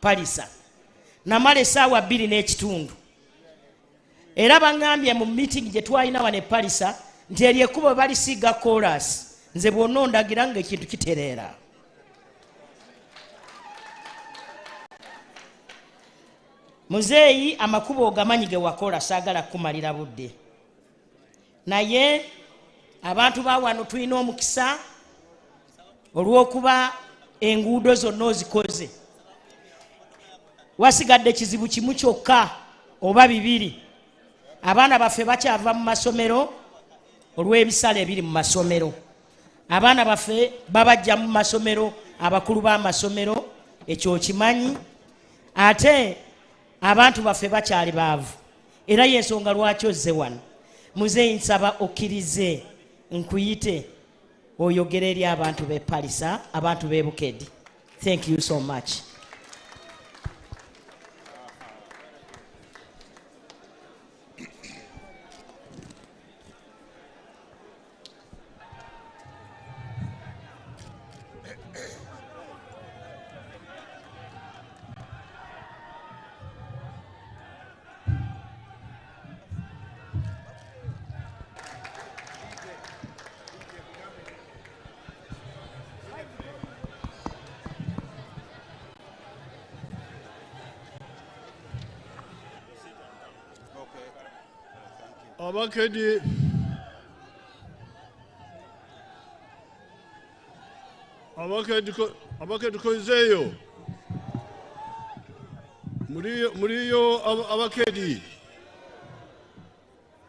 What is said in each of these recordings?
Palisa namala essaawa 2 n'ekitundu era bangambye mu meeting gye twalina wane Palisa nti eryo ekkubo balisiiga chorus nze bwonna ondagira ng'ekintu kitereera. Muzeeyi amakubo ogamanyi ge wakola saagala kumalira budde naye abantu ba wano tulina omukisa olw'okuba enguudo zonna ozikoze. Wasigadde kizibu kimu kyokka oba 2. Abaana baffe bakyava mu masomero olw'ebisale ebiri mu masomero. Abaana baffe babajja mu masomero, abakulu b'amasomero, ekyo kimanyi. Ate abantu baffe bakyali baavu era y'ensonga lwaki ozze wano. Muzeeyi nsaba okkirize nkuyite oyogere eri abantu b'e Palisa, abantu b'e Bukedde. Thank you so much. Abakedi kozeyo muriyo abakedi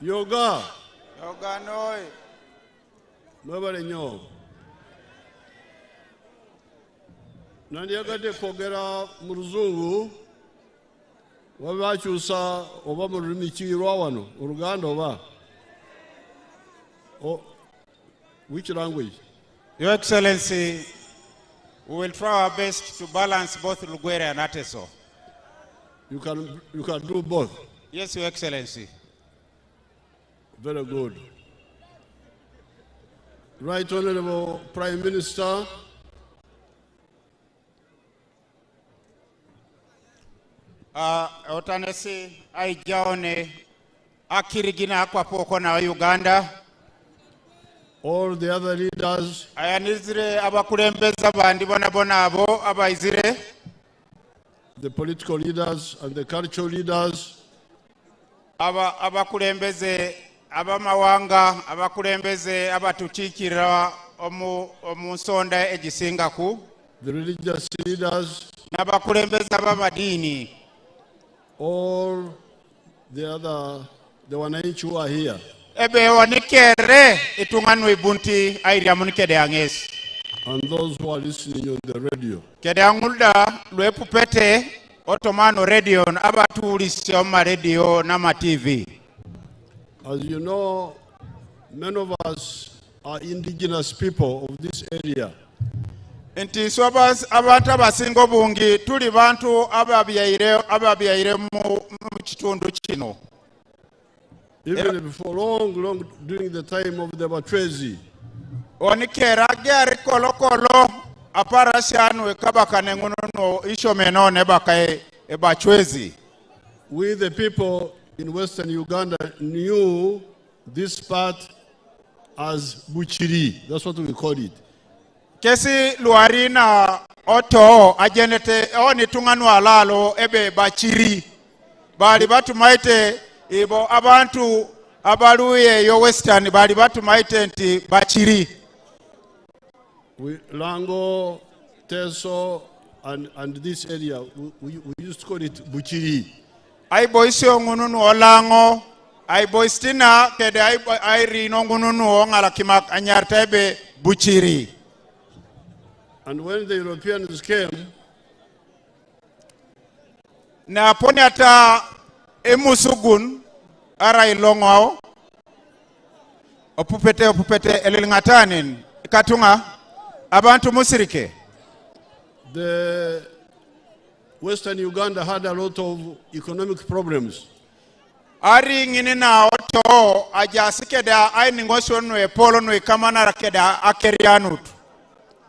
yoga noi mwebale nnyo. Nandiyagadde kwogera mu Luzungu wabakyusa oba mu lulimi ki lwa wano Oluganda oba which language? Your Excellency, we will try our best to balance both Lugwere and Ateso. You can do both. Yes, Your Excellency. Very good. Right Honorable Prime Minister, Otanesi aijaone akirigina akwapoko na Uganda. All the other leaders, ayanizire abakulembeza bandi bona abo abaizire, the political leaders and the cultural leaders, abakulembeze abamawanga, abakulembeze abatukiikirira omu nsonda egisingaku, the religious leaders, n'abakulembeze ab'amadini, all the wananchi who are here. Ebe wanikere itunganu ibunti airia munikede angesi. And those who are listening on the radio. Kede angulda lwepupete otomano radio abatulisi oma radio nama TV. As you know, many of us are indigenous people of this area. Nti swabas abantu abasinga bungi tuli bantu ababyaire mu kitundu kino. Even for long during the time of the Batwezi. Onikera gari kolokolo aparashanu ekabaka nenguno ishomeno nebaka ebachwezi. We the people in Western Uganda knew this part as Buchiri. That's what we call it. Kesi luarina oto ajenete oni tunganu alalo ebe bachiri. Bali batu maite ibo abantu abaluye yo Western bali batu maite nti bachiri. We Lango, Teso, and this area, we used to call it Buchiri. Ai boisi ongununu olango, ai boistina kede ai rino ngununu ongala kimak anyartebe Buchiri. And when the Europeans came, na ponyata emusugun ara ilongwao opupete elingatanin katunga abantu musirike. The Western Uganda had a lot of economic problems. Ari ngini na oto ajasikeda ai ningoshono e polo no ikamana rakeda akerianut.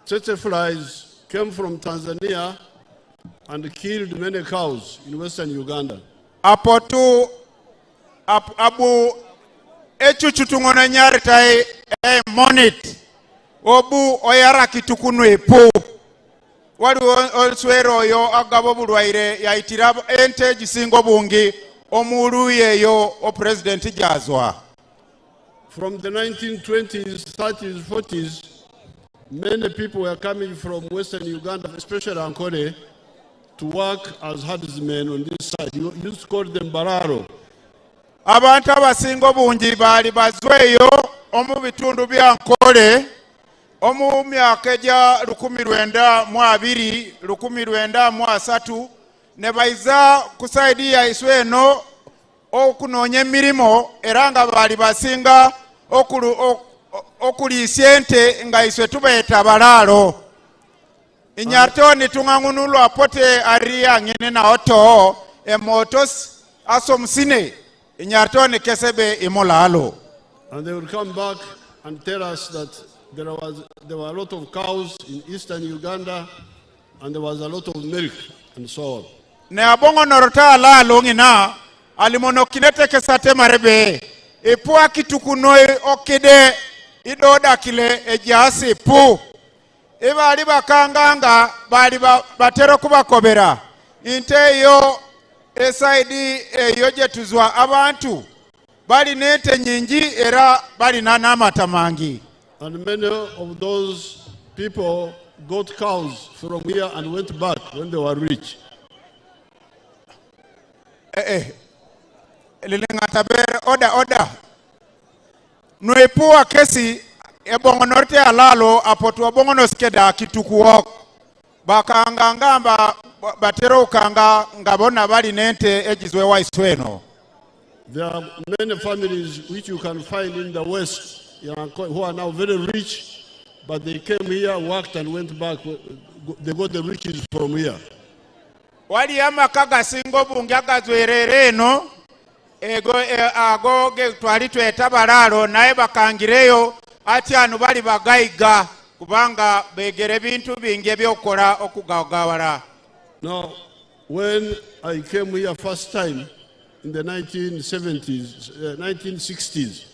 Tsetse flies came from Tanzania and killed many cows in western Uganda. Apotu abu echuchutungona nyartai monit obu oyara kitukunu epo wali olswero yo agabo bulwaire yaitira ente gisingo bungi omuluye yo o president jazwa. From the 1920s, 30s, 40s, many people were coming from western Uganda, especially Ankole, to work as herdsmen on this side. You used to call them Bararo. Abantu abasingo bungi bali bazweyo omu bitundu bya Ankole omu myaka ja 1920 1930 ne baiza kusaidia isweno okunonya emirimo era nga bali basinga okulisyente nga iswe tubeeta balaalo. Inyartoni tungangunulu apote aria ngene na oto emotos asomusine inyartoni kesebe imolalo. And they would come back and tell us that there were a lot of cows in eastern Uganda and there was a lot of milk and so on. Ne abongo norota lalo ngina alimonokinete kesate marebe epua kitukunoi okide idoda kile ejasi pu eba ali bakanganga bali batero kubakobera inte yo esaidi yoje tuzwa abantu bali nete nyingi era bali n'amata mangi. And many of those people got cows from here and went back when they were rich. Lilingatabere oda nuepua kesi ebongo norte alalo apotu abongo noskeda kitukuok bakanga ngamba batero ukanga ngabona bali nente ejizwe waisweno. There are many families which you can find in the west who are now very rich, but they came here, worked and went back. They got the riches from here. Wali amakaga singo bungi agazwerere eno ago ge twali tweta balalo naye bakangireyo ati anu bali bagayiga kubanga begere bintu bingi ebyokola okugawagawala. Now, when I came here first time in the 1960s,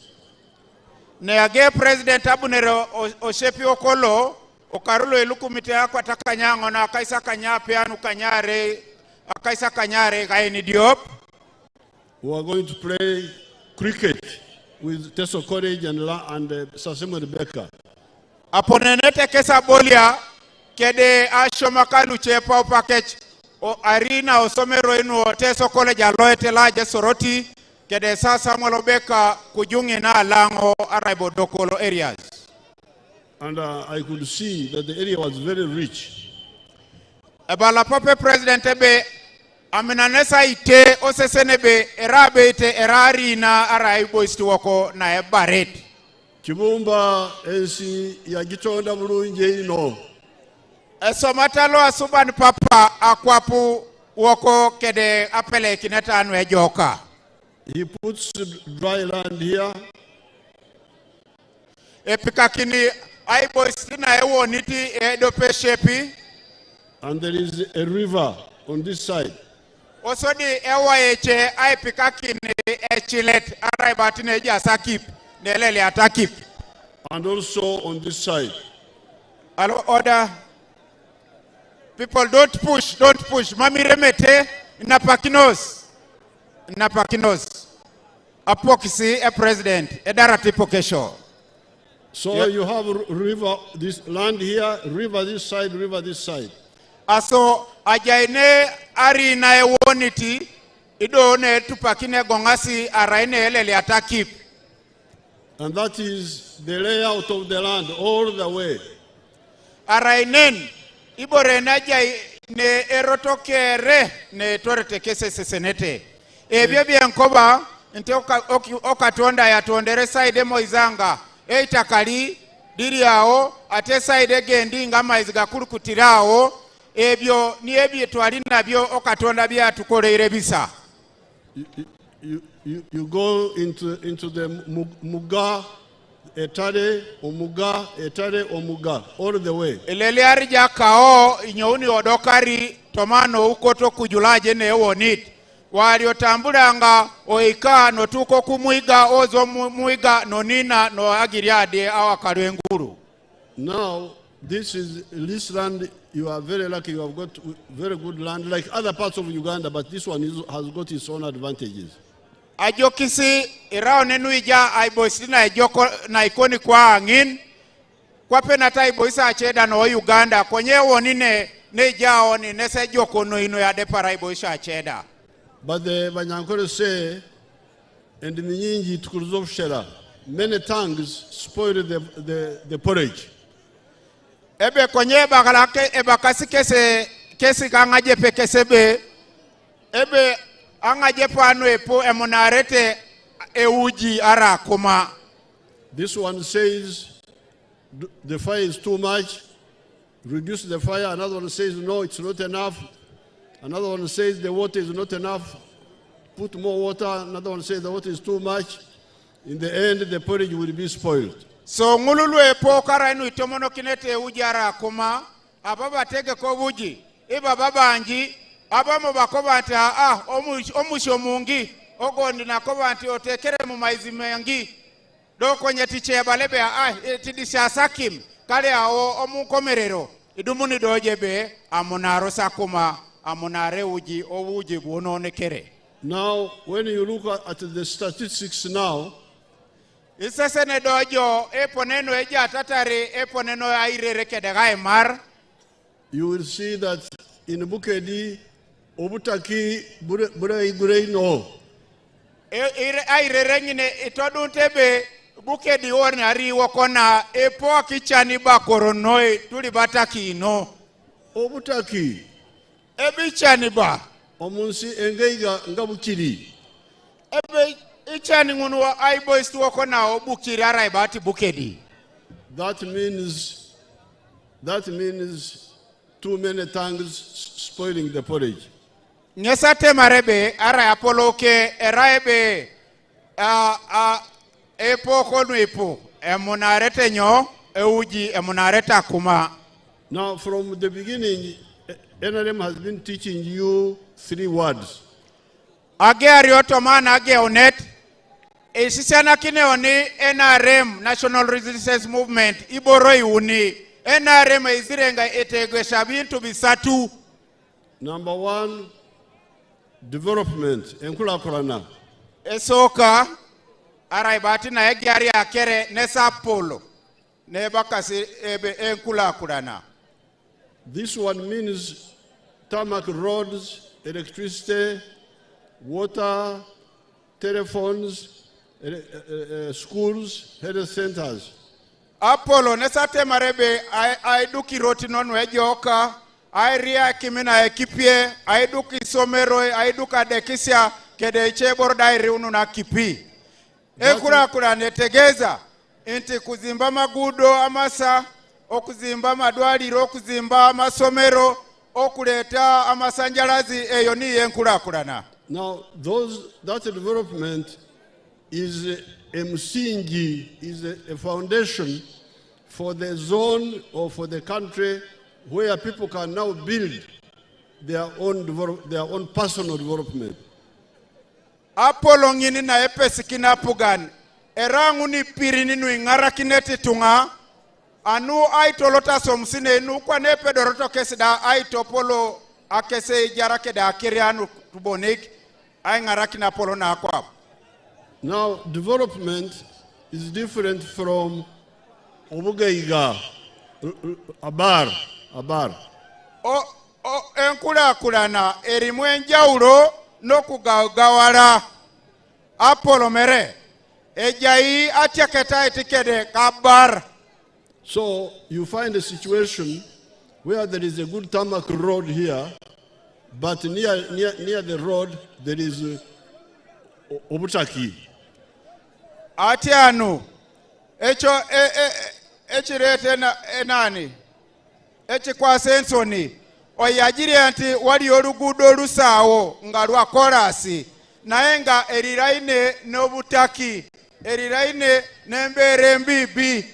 ne age President Abunero Oshepi Okolo okarulo elukumite akwa takanyango na akaisa kanyape anu kanyare akaisa kanyare Gaini Diop. We are going to play cricket with Teso College and Sasemo Rebecca. Aponenete kesa bolia kede ashomakalu chepa package o arena osomero inu Teso College aloete laje soroti kede sasa mwalobeka kujungi na lango araibo dokolo areas. And I could see that the area was very rich. Ebala pape President ebe aminanesa ite osesenebe erabe ite erari na araibo istuwako na ebaret. Kibumba ensi ya gitonda bulunje ino. Esomatalo asubani papa akwapu woko kede apele kineta anu ejoka. He puts dry land here. Epikakini aibo istina ewo niti edope shepi. And there is a river on this side. Osodi ewa eche aipikakini echilet araibatine eja sakip nelele atakip. And also on this side. Hello, order. People don't push. Mami remete napakinos. Apokisi a president. Edarati pokesho. So yeah. You have river, this land here, river this side, river this side. Aso ajaine ari na ewoniti ido ne tupakine gongasi araine elele atakip. And that is the layout of the land all the way. Arainen ibore najai ne erotokere ne torete kese sesenete. Ebyo byenkoba nte okatonda ya tondere side moizanga. Eitakali diri yao ate side gendi ngama izigakulukutirao ebyo ni ebyo twalina byo okatonda bya tukoleere bisa. You go into the Muga Etare, Omuga, Etare, Omuga, all the way. Ilele arija kao inyouni odokari tomano ukoto kujulaje ne wonit. Waliotambulanga oika no tuko kumuiga ozo muiga no nina no agiriade awa karwenguru. Now, this land, you are very lucky, you have got very good land, like other parts of Uganda, but this one has got its own advantages. Ajokisi irao nenu ija aiboisina ijoko na ikoni kwa angin, kwa penata aiboisa acheda no Uganda, kwenye wonine nejao ni nese joko no ino ya depara aiboisa acheda. But the Banyankore say, and the Nyingi Tukurzov Shera, many tongues spoil the porridge. Ebe kwenye bakalake ebakasi kesi kangaje pekesebe ebe angaje pano epo emonarete euji ara kuma. This one says the fire is too much, reduce the fire. Another one says no, it's not enough. Another one says the water is not enough, put more water. Another one says the water is too much. In the end, the porridge will be spoiled. So ngululu epo kara inu itomono kinete ujara kuma ababa tege ko uji iba baba anji abamo bakoba ati omusho mungi ogondi nakoba ati otekere mu maizi mengi doko nyetiche balebe tidisha sakim kale awo omukomerero idumuni dojebe amunaro sakuma amunare uji obuji bunonekere. Now when you look at the statistics now, isesene dojo eponeno eja tatari eponeno airere kedegai mar, you will see that in Bukedi obutaki bure no airere nyine itoduntebe Bukedi ornari wakona epo kichani bakoronoi tuli bataki no obutaki ebichani ba omunsi engeiga ngabukiri ebe ichani ngunu wa aiboys tuwako na obukiri ara ibati Bukedi. That means too many tongues spoiling the porridge. Nyesate marebe ara apoloke eraebe epo konu epo emunarete nyo euji emunareta kuma. Now from the beginning, NRM has been teaching you 3 words. Age arioto mana age onet esisiana kine oni NRM National Resistance Movement iboro iuni NRM izirenga etegwesha bintu bisatu. Number 1, development enkulakulana. Esoka araibati na egiari akere nesa polo nebakasi ebe enkulakulana. This one means tarmac roads, electricity, water, telephones, schools, health centers. Apollo nesate marebe aiduki roti nonu ejoka airia kimina ekipie aiduki somero aiduka dekisia kede chebor dairi unu na kipi ekura kura netegeza inti kuzimba magudo amasa okuzimba madwaliro okuzimba amasomero okuleta amasanjalazi eyo ni enkura kurana. Now that development is is a foundation for the zone or for the country where people can now build their own personal development. Apollo ngini na epesi kinapugan erangu ni piri ninu ingara kineti tunga anu aitolota somsine inu kwa nepe doroto kesida aitopolo akese jarake da akirianu tubonik ay ngara kinapolo na akwab. Now development is different from obugaiga abar. Enkula kulana erimwe njawulo no kugawala. Apollo mere ejai atyaketa etikede kabar. So you find a situation where there is a good tarmac road here, but near the road there is obutaki. Atianu echo echirete enani echi kwa sensoni oyajiri anti wali olugudo lusawo nga lwa korasi naye nga eriraine n'obutaki eriraine nembere mbibi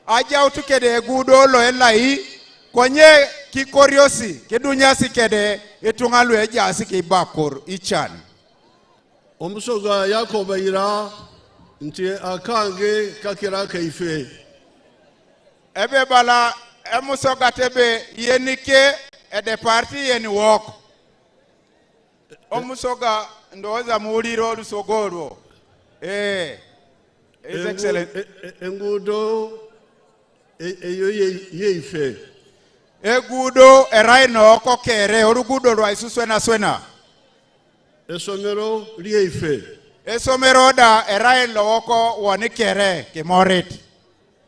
aja utukede gudolo elai konye kikoriosi kidunyasi kede etungalu ejasi kibakor ichan Omusoga Yakoba ira nti akange kakira kaife. ebe bala emusoga tebe yenike ede party yeni wok omusoga ndoza muuliro lusogoro His Excellency Engudo eyo yeife. Egudo eraino kokere orugudo lwa isuswena swena Esomero lieife. esomero da eraino woko wonikere kimorit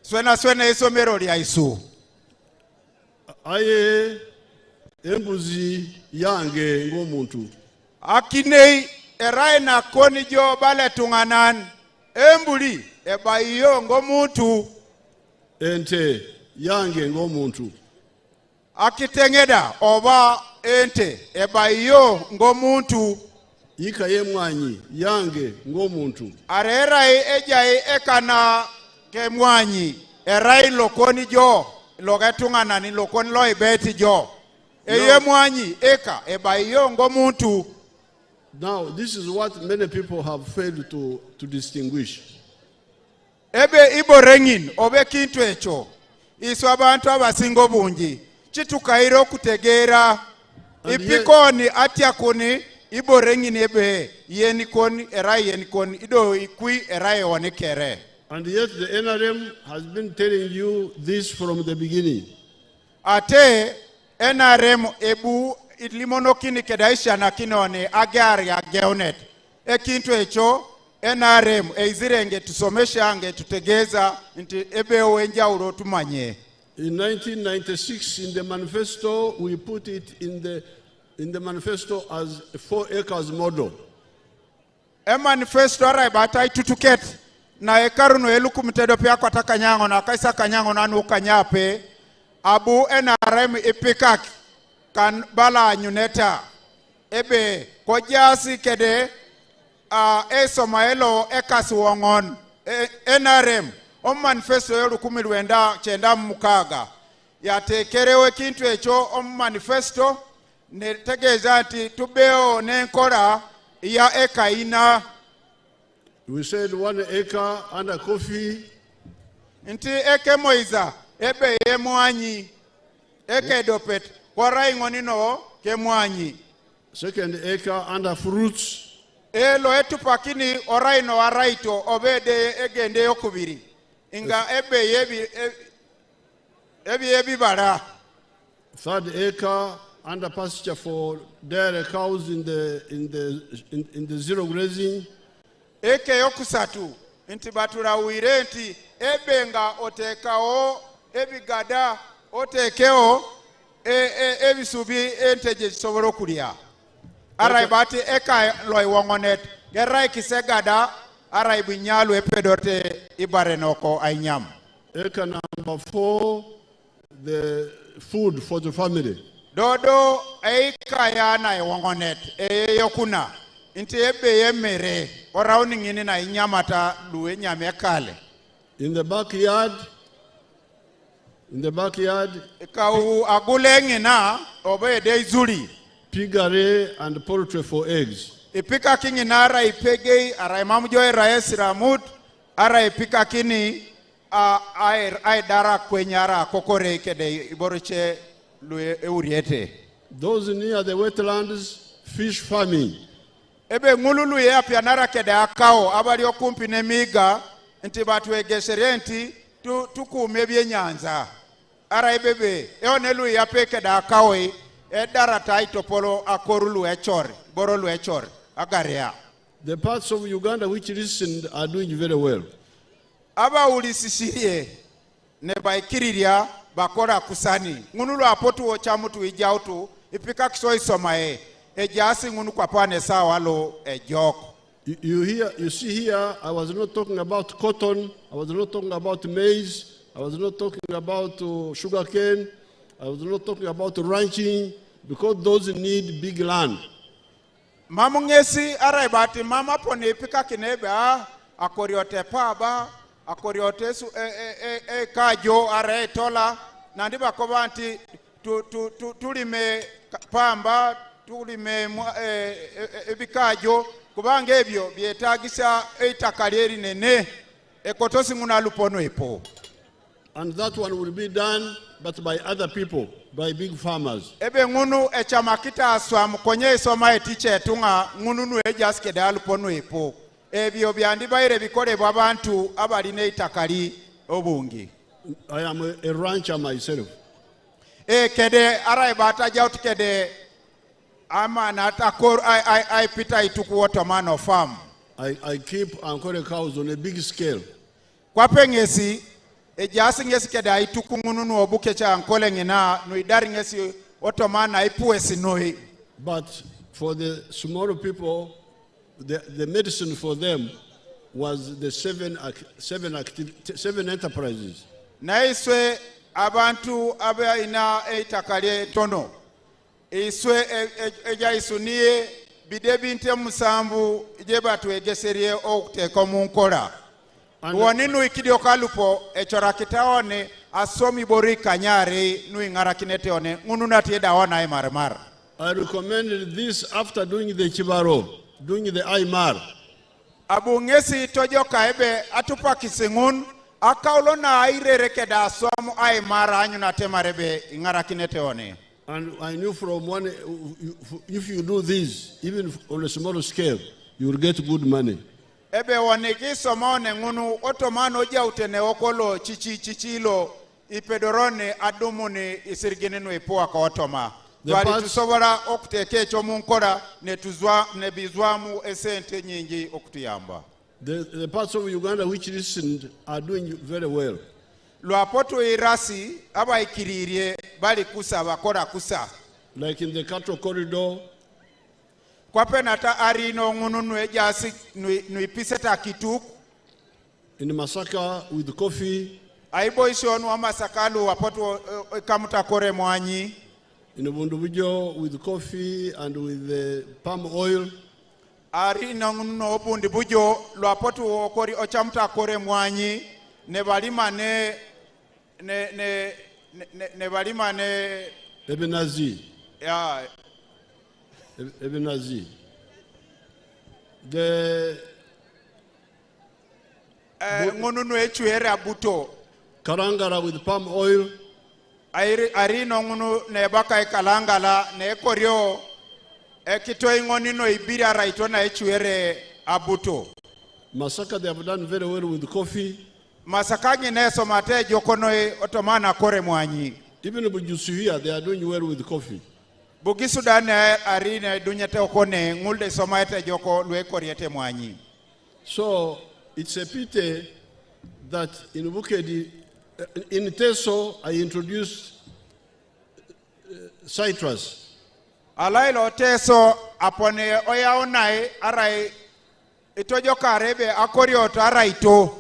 swena swena esomero lya isu Aye embuzi yange ngomuntu. akinei eraina konijo bale tunganan embuli ebaiyo ngomuntu Ente yange ngomuntu. akitengeda oba ente ebaiyo ngomuntu Yikaye mwanyi yange ngomuntu. arerai ejai ekana kemwanyi erai lokoni jo logetungana ni lokoni lo ibeti jo eye mwanyi eka ebaiyo ngomuntu. Now, this is what many people have failed to distinguish. Ebe iborengin obe kintu echo iswa abantu abasingo bungi chitukairo kutegera ipikoni atya kuni iborengin ebe yeni koni erai yeni koni ido ikui erai wanikere. And yet the NRM has been telling you this from the beginning. Ate NRM ebu ilimono kini kedaisha na kinone agari ageonet ekintu echo NRM eizirenge tusomesha ange tutegeza nti ebe wenja urotumanye. In 1996 in the manifesto we put it in the manifesto as a 4 acres model. Manifesto ara bata itutuket na ekaruno eluku mtedo pia kwa takanyango na kaisa kanyango na nukanyape abu NRM ipikak kan bala nyuneta ebe kojasi kede esomaelo ekasi wongon NRM o manifesto eluku milwenda chenda mukaga yatekerewe kintu echo o manifesto netegeza ati tubeo nenkora ya eka ina. We said 1 acre under coffee. Nti eke moiza ebe ye mwanyi eke dopet kwa ingonino ke mwanyi. 2nd acre under fruits. Elo etu pakini oraino araito obede egende yokubiri inga ebe yebi bara. 3rd acre under pasture for dairy cows in the zero grazing. Eke yokusatu nti batura uire nti ebe nga otekao ebigada otekeo ebisubi enteje soboro kulia arai bati eka loi wongonet gerai kisegada arai binyalu epedote ibarenoko ainyam. Acre number 4, the food for the family. Dodo eka yana wongonet yokuna nti ebe yemere orauni ngini na inyamata luwe nyame kale. In the backyard, Kau agule na obede izuri. piggery and poultry for eggs. Ipika kingi nara ipege ara imamujo rais ramut ara ipika kini ai dara kwenyara kokore kede iboriche luwe euriete. Those near the wetlands, fish farming. Ebe ngululu ye apia nara kede akao abali okumpi nemiga nti batu egeserenti tukume byenyanza. Ara ibebe eonelu ya peke da akawe edara taito polo akorulu echore borolu echore agaria. The parts of Uganda which listened are doing very well. Aba ulisisirie ne baikiriria bakora kusani ngunulu apotu ochamutu ijautu ipika kiso isomae ejasi ngunu kwa pane sawa lo ejoko. You see here, I was not talking about cotton, I was not talking about maize, I was not talking about sugarcane, I was not talking about ranching, because those need big land. Mamungesi araibati mama pone pika kinebe akoriote paba akoriote kajo are tola nandiba kobanti tulime pamba tulime ebikajo kubanga ebyo byetagisa eitakaleri nene ekotosi nguna lupono epo. And that one will be done but by other people, by big farmers. Ebe ngunu echamakita aswa mkonye isoma etiche etunga ngunu nu ejaske da lupono epo. Ebyo byandibaire bikole bwabantu abaline itakali obungi. I am a rancher myself. Kede ara ibata jaut kede ama natakor I pita ituku Ottoman farm. I keep Ankole cows on a big scale. Kwa pengesi ejasi ngesi kede ituku ngunu obuke cha Ankole ngina no idari ngesi Ottoman ipuesi noi. But for the smaller people, the medicine for them was the seven enterprises. Na iswe abantu aba ina eitakali tono. Iswe eja isunie bidebi nte musambu jeba tuegeserie okuteka mu nkola. Woninu ikidio kalupo echora kitaone asomi bori kanyari nu ngara kinete one ngunu natieda wana marmar. I recommended this after doing the Chibaro, doing the Aymar. Abu ngesi tojoka ebe atupa kisingun akaulona aire keda asomu Aymar anyu natemarebe ngara kinete one. And I knew from one, if you do this, even on a smaller scale, you will get good money. Ebe wanegiso maone ngunu Ottoman oja utene okolo chichilo ipedorone adumuni isirginenu ipoa kwa Ottoman. Twali tusobora okuteke echo munkora ne bizwamu esente nyingi okutuyamba. The parts of Uganda which listened are doing very well. Lwapoto irasi aba ikiririe bali kusa bakora kusa. Like in the cattle corridor. Kwa penata arino ngunu ejasi nuipiseta kituk. In Masaka with coffee. Aibo ishonu wa Masakalu wapoto kamuta kore mwanyi. In Bundubujo with coffee and with the palm oil. Arino ngunu obundi bujo lwapoto okori ochamuta kore mwanyi ne balima ne balima ne Ebenazi. Yeah. Ebenazi. The ngunu echuere abuto. Karangara with palm oil. Arino ngunu ne baka kalangala ne korio ekitoi ngonino ibira raito na echuere abuto. Masaka, they have done very well with coffee. Masakangi neso mate jokono Ottoman kore mwanyi. Even Bujusu here, they are doing well with coffee. Bugisu dane arine dunyete okone ngulde somaete joko lwe koriete mwanyi. So it's a pity that in Bukedi, in Teso, I introduced citrus. Alailo Teso apone oyaonai arai itojoka arebe akorioto araito.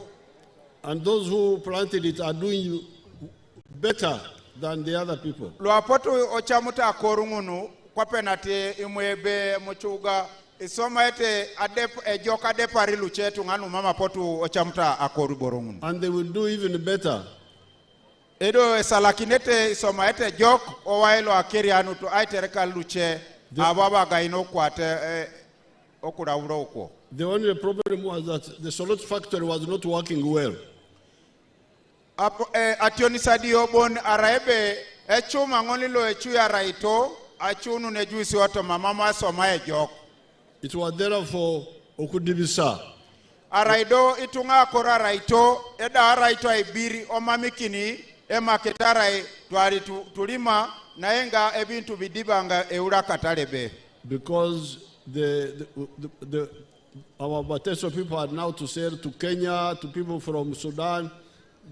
And those who planted it are doing better than the other people. Lwapoto ochamuta akorungunu kwa penate imwebe mochuga isoma ete ejoka depari luchetu nganu mama potu ochamuta akoru borungunu. And they will do even better. Edo salakinete isoma ete jok owailo akiri anu to aitereka luche ababa gaino kwate okura uroko. The only problem was that the salt factory was not working well. Ationi sadio bon araebe echuma ngonilo echu ya raito achunu ne juisi wato mama soma ejok. It was there for okudibisa. Araido itunga kora raito eda araito ibiri omamikini emaketarai twali tulima naenga ebintu bidibanga eura katalebe. Because our Bateso people are now to sell to Kenya, to people from Sudan,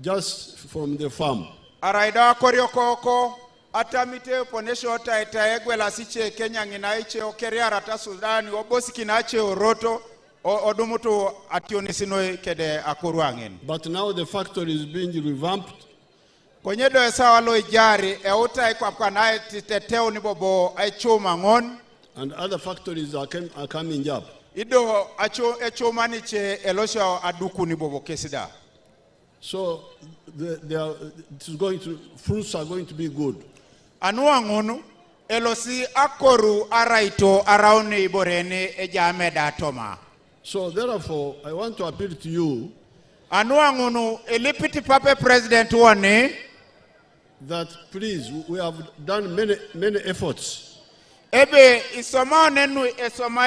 just from the farm. Araida koriokoko atamite ponesho itaegwe la siche Kenya nginaiche okeria rata Sudan obosi kinache oroto odumutu ationisino kede akuruangen. But now the factory is being revamped. Konyedo esawa lo ijari euta kwa nae titeteo ni bobo aichuma ngon. And other factories are coming up. ido echomani che elosha aduku ni bobo kesida. So fruits are going to be good. Anuangunu elosi akoru araito arauni borene ejame datoma. So therefore, I want to appeal to you Anuangunu elipiti pape president one that please, we have done many efforts. Ebe isoma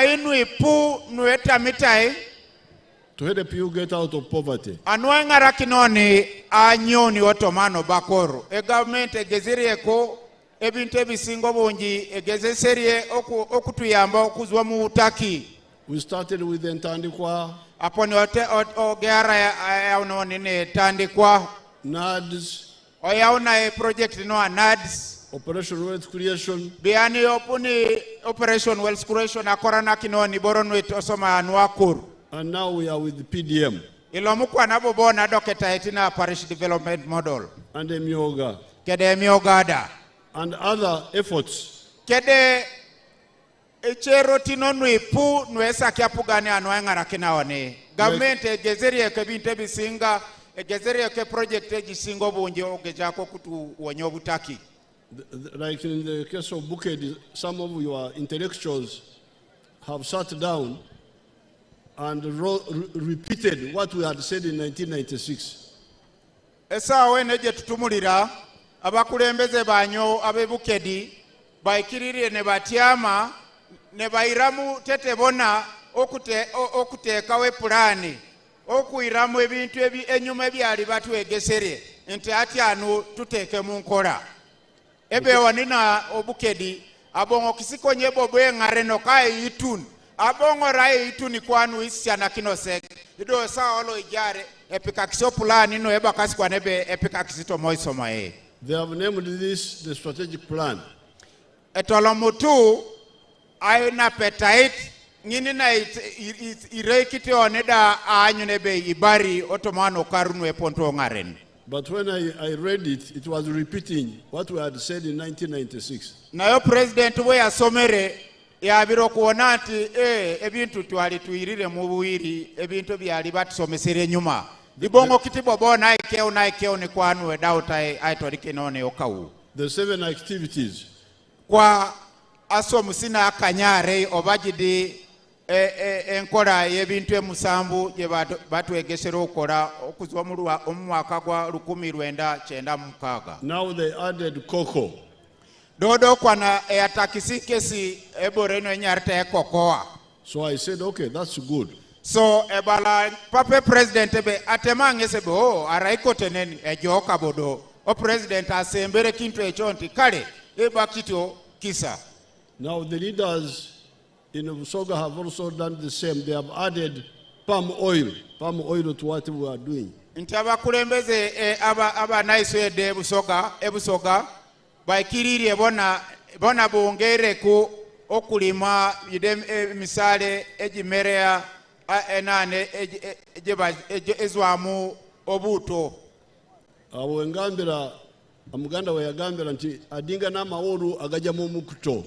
inu ipu nueta mitai To help you get out of poverty. Anuengara kinoni anyoni otomano bakoro. E government egezirie ko ebinte bisingo bonji egezeserie okutuyamba okuzwa mu utaki. We started with the Ntandikwa. Aponi ogera ya unoni ne Tandikwa. NADS. Oyauna project no NADS. Operation Wealth Creation. Biani opuni Operation Wealth Creation akorana kinoni boronwet osoma anuakuru. And now we are with the PDM. Ilomukwa nabo bona doketa etina parish development model. And Emioga. Kede Emiogada. And other efforts. Kede echero tinonu ipu nuesa kiapugani anuengara kinaone. Government egezerie ke binte bisinga egezerie ke project ejisingo bunje ogejako kutu wanyobutaki. Like in the case of Bukedi, some of your intellectuals have sat down and repeated what we had said in 1996. Esa weneje tutumulira abakulembeze banyo abebukedi baikirire ne batiama ne bairamu tetebona okutekawe pulani okuiramu ebintu enyuma ebyali batwegesere nti atyanu tuteke mu nkola. Ebe wanina obukedi abongo kisikonye bobwe ngareno kai itun abongo rai ituni kwanu isiana kinosek ido sa olo ijare epika kisopulani no eba kasi kwa nebe epika kisito moisoma e. They have named this the strategic plan. Etolomutu ayuna petait ngini na irekite oneda anyunebe ibari otomano karunu eponto ngaren. But when I read it, it was repeating what we had said in 1996. Na yo president we asomere ya biro kuonati ebintu twali tuirire mu buwiri ebintu byali batusomesere nyuma. Libongo kitibo bona ikeo ni kwanu edauta aitorike none okawu. The 7 activities. Kwa asomusina akanyare obajidi enkola yebintu emusambu je batwegesera okola okuzwa mu mwaka gwa 1996. Now they added cocoa. Dodo kwana atakisi kesi eboreno enyarta ekokoa. So I said, okay, that's good. So ebala pape president ebe atemange sebe araiko teneni ejoka bodo o president asembere kintu echonti kale eba kityo kisa. Now the leaders in Busoga have also done the same. They have added palm oil to what we are doing. Nti abakulembeze aba nice de Busoga baikirire bona bongere ku okulima misale ejimerea enane ezwamu obuto. Awo engambira amuganda we yagambira nti adinga na maoru agaja mu mukuto.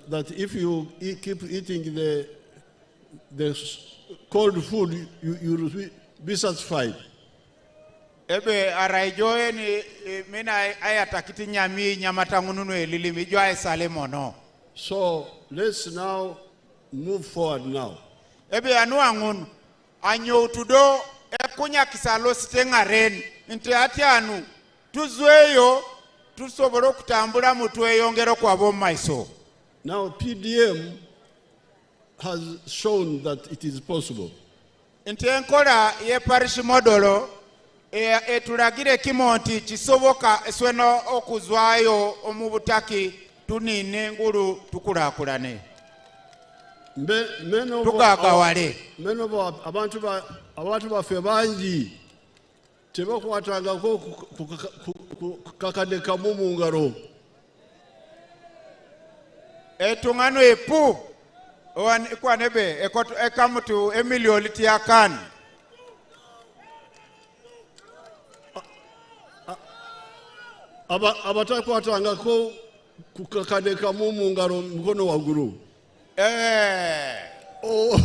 That if you keep eating the cold food, you will be satisfied. Ebe araijoe ni mina ayatakiti nyami nyamatangununu elilimi joa salemono. So let's now move forward now. Ebe anuangun anyo tudo ekunya kisalo sitengaren nti atianu tuzweyo tusoboro kutambula mutweyo ngero kwa bomaiso. Now PDM has shown that it is possible. Nti enkola ye parish modolo etulagire kimonti kisoboka esweno okuzwayo omubutaki tunine ngulu tukulakulane. Tugagawale. Abantu baffe bangi tebakwatangako kakade kamu mu ngalo. Etungano epu kwa nebe ekamutu emilioni tiakan. Abatakwatangako kukakade kamu mu ngalo mukono waguru. Oh.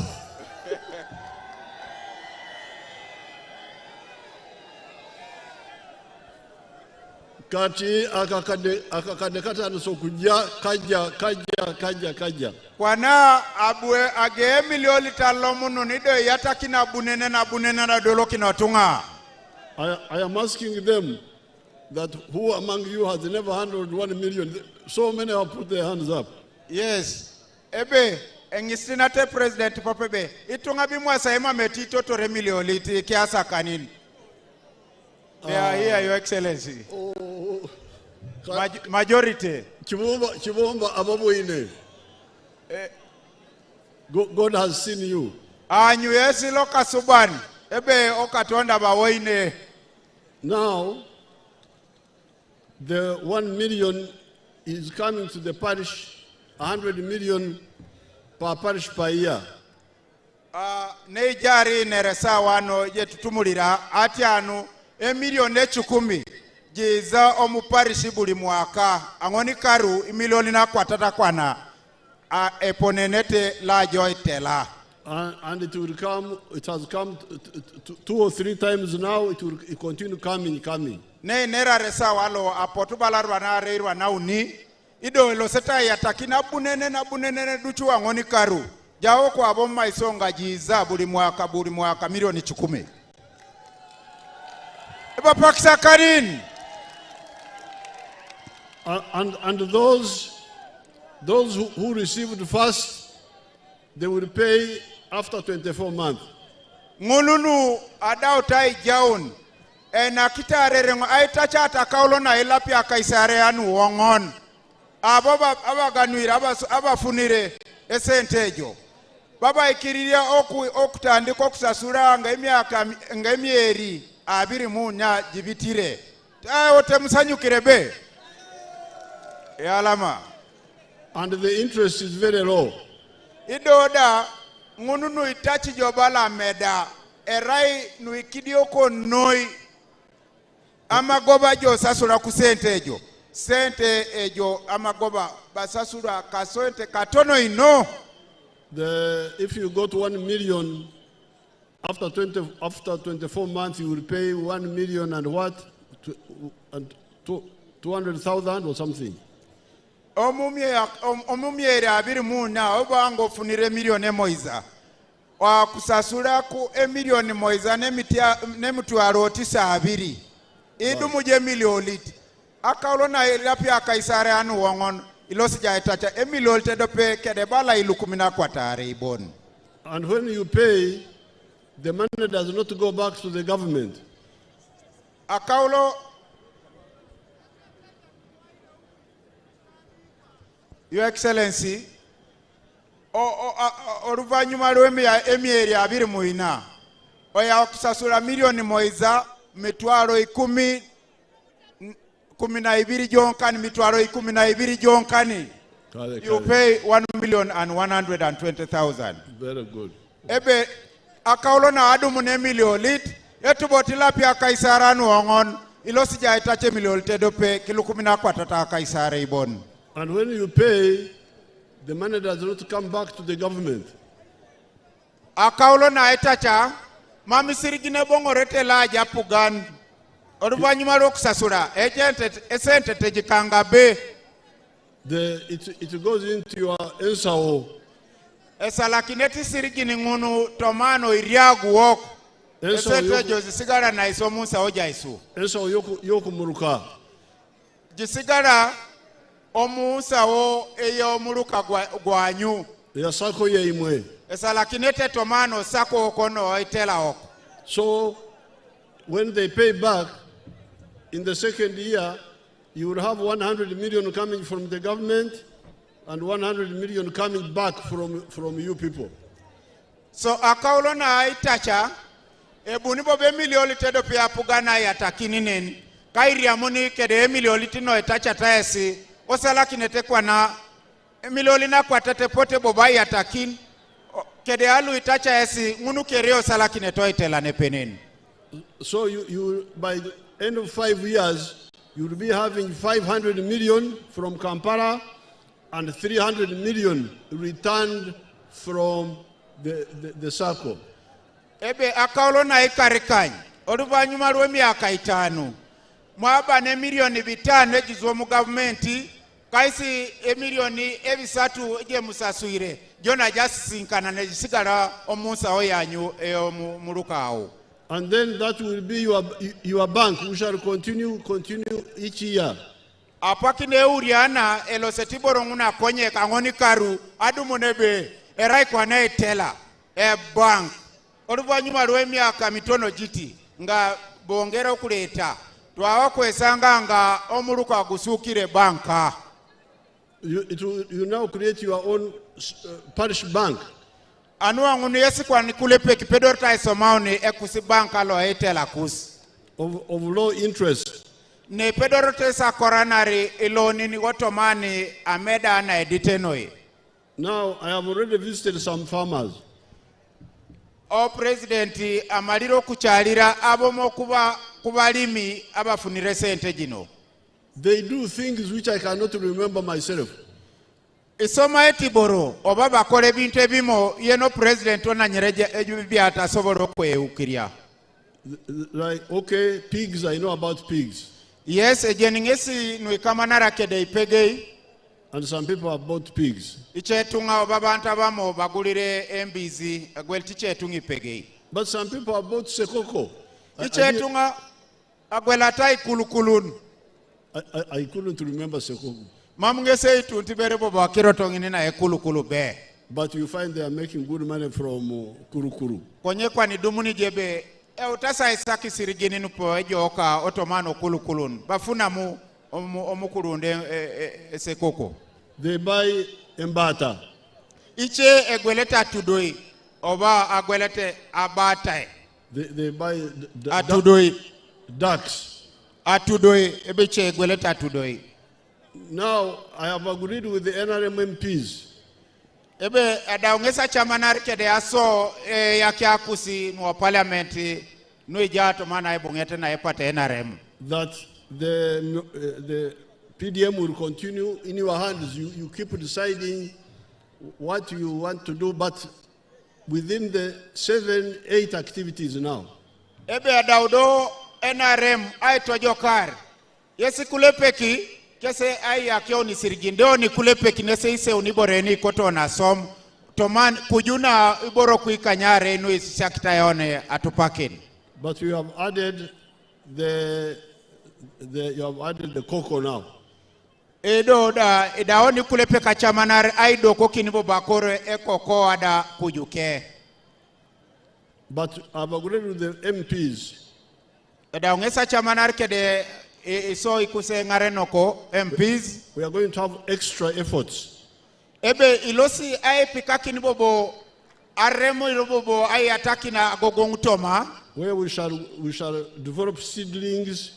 Kati akakade katano sokuja kaja. Kwana abwe age milioni talomunu nido yatakina bunene na dolo kinatunga. I am asking them that who among you has never handled 1 million? So many have put their hands up. Yes. Ebe engisinate President Popebe itunga bimwasa ema metito tore milioni iti kiasa kanini. They are here, Your Excellency. Oh. Majority. Chibomba ababoine. God has seen you. Anyu yesi loka subani. Ebe okatonda bawoine. Now, the 1 million is coming to the parish, 100 million per parish per year. Neijari neresa wano yetutumulira atianu emilioni 10 jiza omuparishi buli mwaka angoni karu imilioni na kwatata kwana eponenete la joitela. And it will come, it has come 2 or 3 times now, it will continue coming. Ne nera resa walo apotubalarwa na reirwa na uni ido ilo seta yatakina bunene duchu angoni karu jao kwa bomma isonga jiza buli mwaka milioni 10. Eba pakisa karin. And those who received first, they will pay after 24 months. Ngununu adautai jaun na kitarerengo aitacha atakaulo na ilapi akaisare anu wongon abaganuira abafunire esentejo baba ikiriria okutandika okusasura nga emyeri 24 jibitire tayote musanyukire be yalama. And the interest is very low. Idoda ngununu itachi jobala meda erai nuikidioko noi amagoba jo sasura kusente ejo sente ejo amagoba basasura kasente katono ino. If you got 1 million after 24 months, you will pay 1 million and what? And 200,000 or something. Omumyeri 24 obango funire milioni moiza wa kusasura ku emilioni moiza nemitwaro 9 idumuje milioni akaulona ilapi akaisare anu wongon ilosija itacha emilioni tedope kedebala ilu 14 ibon. And when you pay, the money does not go back to the government. Akaulo Your Excellency, oruvanyuma rwemi ya emyeri 24 oya kusasura milioni moiza mitwaro 12 jonkani mitwaro 12 jonkani. You pay 1,120,000. Very good. Ebe akaulo na adumu ne milioni etubotila pia kaisaranu ongon ilosija itache milioni tedope kilu 14 kaisare ibon. And when you pay, the money does not come back to the government. Akaulo na etacha mami sirigine bongo rete la japugan oruvanyuma rokusasura esente tejikanga be. It goes into your ensao. Esalakineti sirigini ngunu tomano iriagu wok. Esente jozi sigara na isomusa oja isu. Ensao yoku muruka. Jisigara omusa o eyo muruka gwanyu. Ya sako ya imwe. Esalakinete tomano sako okono itela oko. So when they pay back in the second year, you will have 100 million coming from the government and 100 million coming back from you people. So akaulo na itacha ebunibo be milioni tedo pia pugana yatakini neni kairi amuni kede milioni tino itacha taesi osala kinete kwa na milioni na kwa tete pote bobai yatakin kede alu itacha esi ngunu kereo sala kineto itela nepeneni. So you by the end of 5 years you will be having 500 million from Kampala and 300 million returned from the circle. ebe akaulo na ikarikany oluvanyuma lw'emyaka 5 mwaba ne milioni 5 egizwa mu gavumenti kaisi emilioni 3 gyemusaswire gyona gyasisinkana ne gisigala omunsawo yanyu omulukawo. And then that will be your bank. We shall continue each year. Apakine uriana elosetiboro nguna konye kangoni karu adumunebe erai kwane etela bank oluvanyuma lw'emyaka mitono giti nga bongera okuleta twawa kwesanga nga omuluka gusukire banka. You now create your own parish bank. Anuwa ngunu yesi kwa nikulepe kipedorta isomauni ekusi banka lo etela kusi of low interest. Ne pedorta sa coronary iloni ni watomani ameda na editenoi. Now I have already visited some farmers. O presidenti amaliro kuchalira abomo kubalimi abafunire sente gino. They do things which I cannot remember myself. Isoma etiboro oba bakole bintu ebimo yeno president onanyereje ebyata sobolo kweukiria. Like, okay, pigs, I know about pigs. Yes, ejeningesi nuikamanara kede ipegei. And some people have bought pigs. Ichetunga obabanta bamo bagulire embizi agwelti chetunga ipegei. But some people have bought sekoko. Ichetunga agwelatai kulukulun. I couldn't remember sekoko. Mamungese itu ntiberebo bakiro tongini na ekulukulu be. But you find they are making good money from kurukuru. Konye kwa ni dumuni jebe utasa isaki sirigini nupo ejoka otomano kulukulun. Bafuna mu omukurunde sekoko. They buy embata. Iche egweleta tudoi oba agwelete abatai. They buy atudoi ducks. Atudoi ebeche egweleta atudoi. Now I have agreed with the NRM MPs. Ebe adaungesa chamanari kede aso yakiakusi no parliament no ijato mana ebongete na epate NRM. That the PDM will continue in your hands. You keep deciding what you want to do, but within the 7-8 activities now. Ebe adaudo NRM aitojokar. Yesi kulepeki kese ai akioni sirigindeo ni kulepeki nese ise uniboreni koto na som toman kujuna iboro kuikanyare inu isisakita yone atupakini. But you have added the cocoa now. Idaoni kulepeka chamanare aido kokinibo bakore ekoko ada kujuke. But I've agreed with the MPs. Idaongesa chamanare kede iso ikuse ngarenoko MPs. We are going to have extra efforts. Ebe ilosi ai pikaki nibobo aremo ilobobo ai ataki na gogongutoma. Where we shall develop seedlings.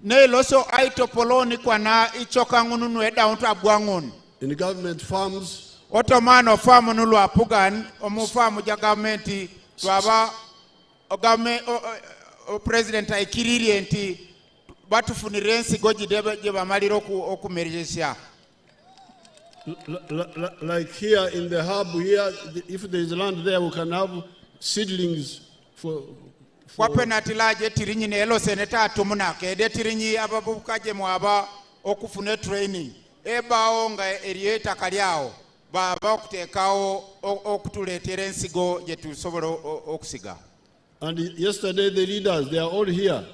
Ne iloso ai topoloni kwa na ichoka ngununu eda untu abuangun. In government farms. Otomano farm nulu apugan omu farm ja governmenti twaba o president aikiriri enti batu funirensi goji deba maliro okumerjesha. Like here in the hub here, if there is land there, we can have seedlings for kwa penalty laje tirinyi ne elo seneta atumuna kede tirinyi ababukaje mwaba okufune training eba onga erieta kaliao baba okutekao okutuletera ensigo je tusobolo okusiga. And yesterday the leaders, they are all here.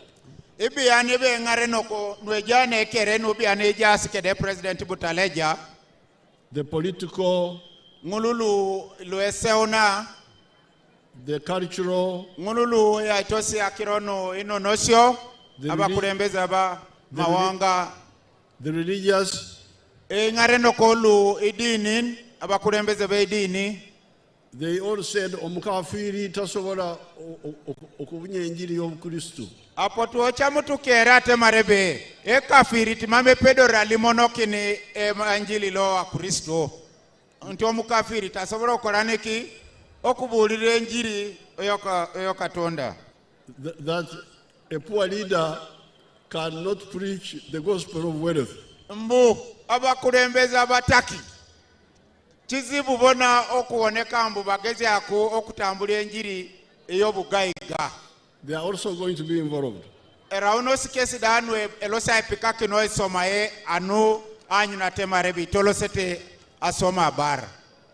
Ibiane be ngarenoko nwejane kereno biane jasike de president Butaleja. The political, ngululu lueseona, the cultural, ngululu ya itosi akirono inonosio abakulembeza ba mawanga, the religious, ngarenoko lu idinin abakulembeza be idini. They all said omukafiri tasobola okubunya injili y'Obukristo. Apo tuocha mtu kerate marebe kafiri timame pedora limonokini injili lo wa Kristo. Nti omukafiri tasobola okolaneki okubulira injili oyoka tonda. That a poor leader cannot preach the gospel of wealth. Mbu abakulembeza abataki kizibu bona okuwoneka mbu bagezaako okutambula enjiri ey'obugayiga. They are also going to be involved. Erauno sikesi danwe elosa epika kino esomaye anu anyuna temarebi tolosete asoma bar.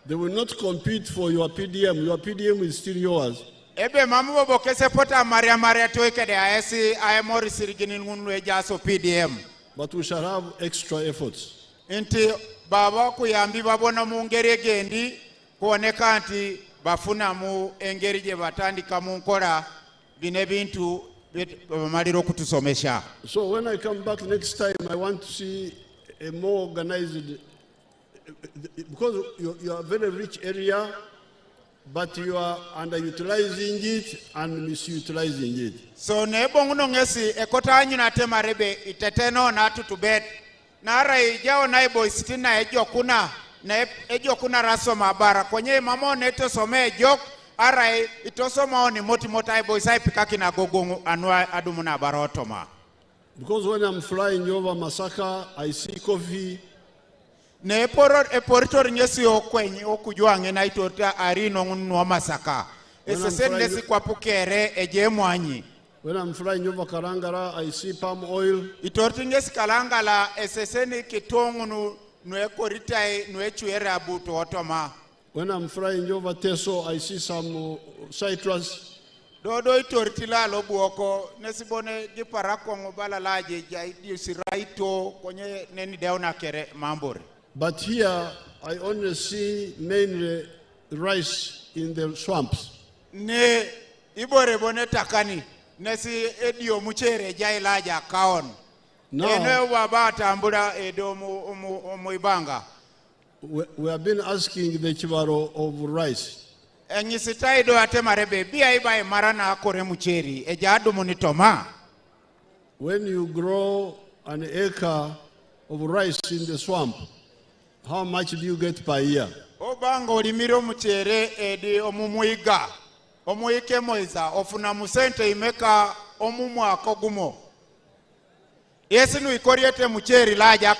They will not compete for your PDM. Your PDM is still yours. Ebe mamu bobo kese pota Maria toike de aesi aemori sirigini ngunwe jaso PDM. But we shall have extra efforts. Inti baba kuyambi babona mu ngeri gendi kuoneka nti bafuna mu engeri je batandika mu nkola bine bintu maliro kutusomesha. So when I come back next time, I want to see a more organized, because you are a very rich area, but you are underutilizing it and misutilizing it. So nebo ngesi ekota anyu na temarebe iteteno na tutubet. Nara ijao naibo isitina ejo kuna raso mabara. Kwenye mamo neto some ejok arai itosoma oni moti ibo isai pikaki na gogongu anua adumuna barotoma. Because when I'm flying over Masaka, I see coffee. Ne eporito ngesi okwenye okujuange na itota arino nwa Masaka. Esese nesi kwa pukere eje mwanyi. When I'm flying over Kalangala, I see palm oil. Itortingesi Kalangala eseseni kitongu nwe koritai nwe chuere abuto otoma. When I'm flying over Teso, I see some citrus. Dodo itortila lobuoko nesibone diparako ngobala laje jai diusiraito konye neni deona kere mambore. But here, I only see mainly rice in the swamps. Ne ibore bone takani. Nesi edio muchere jai laja kaon. Ene wabata ambura edo muibanga. We have been asking the Chivaro of rice. Enyisita edo atemarebe bia iba marana akore mucheri ejadu munitoma. When you grow an acre of rice in the swamp, how much do you get per year? Obanga olimiro muchere edi omumuiga. Omuike moiza ofuna musente imeka omumwaka gumo. Yesinu ikoriete mucheri laja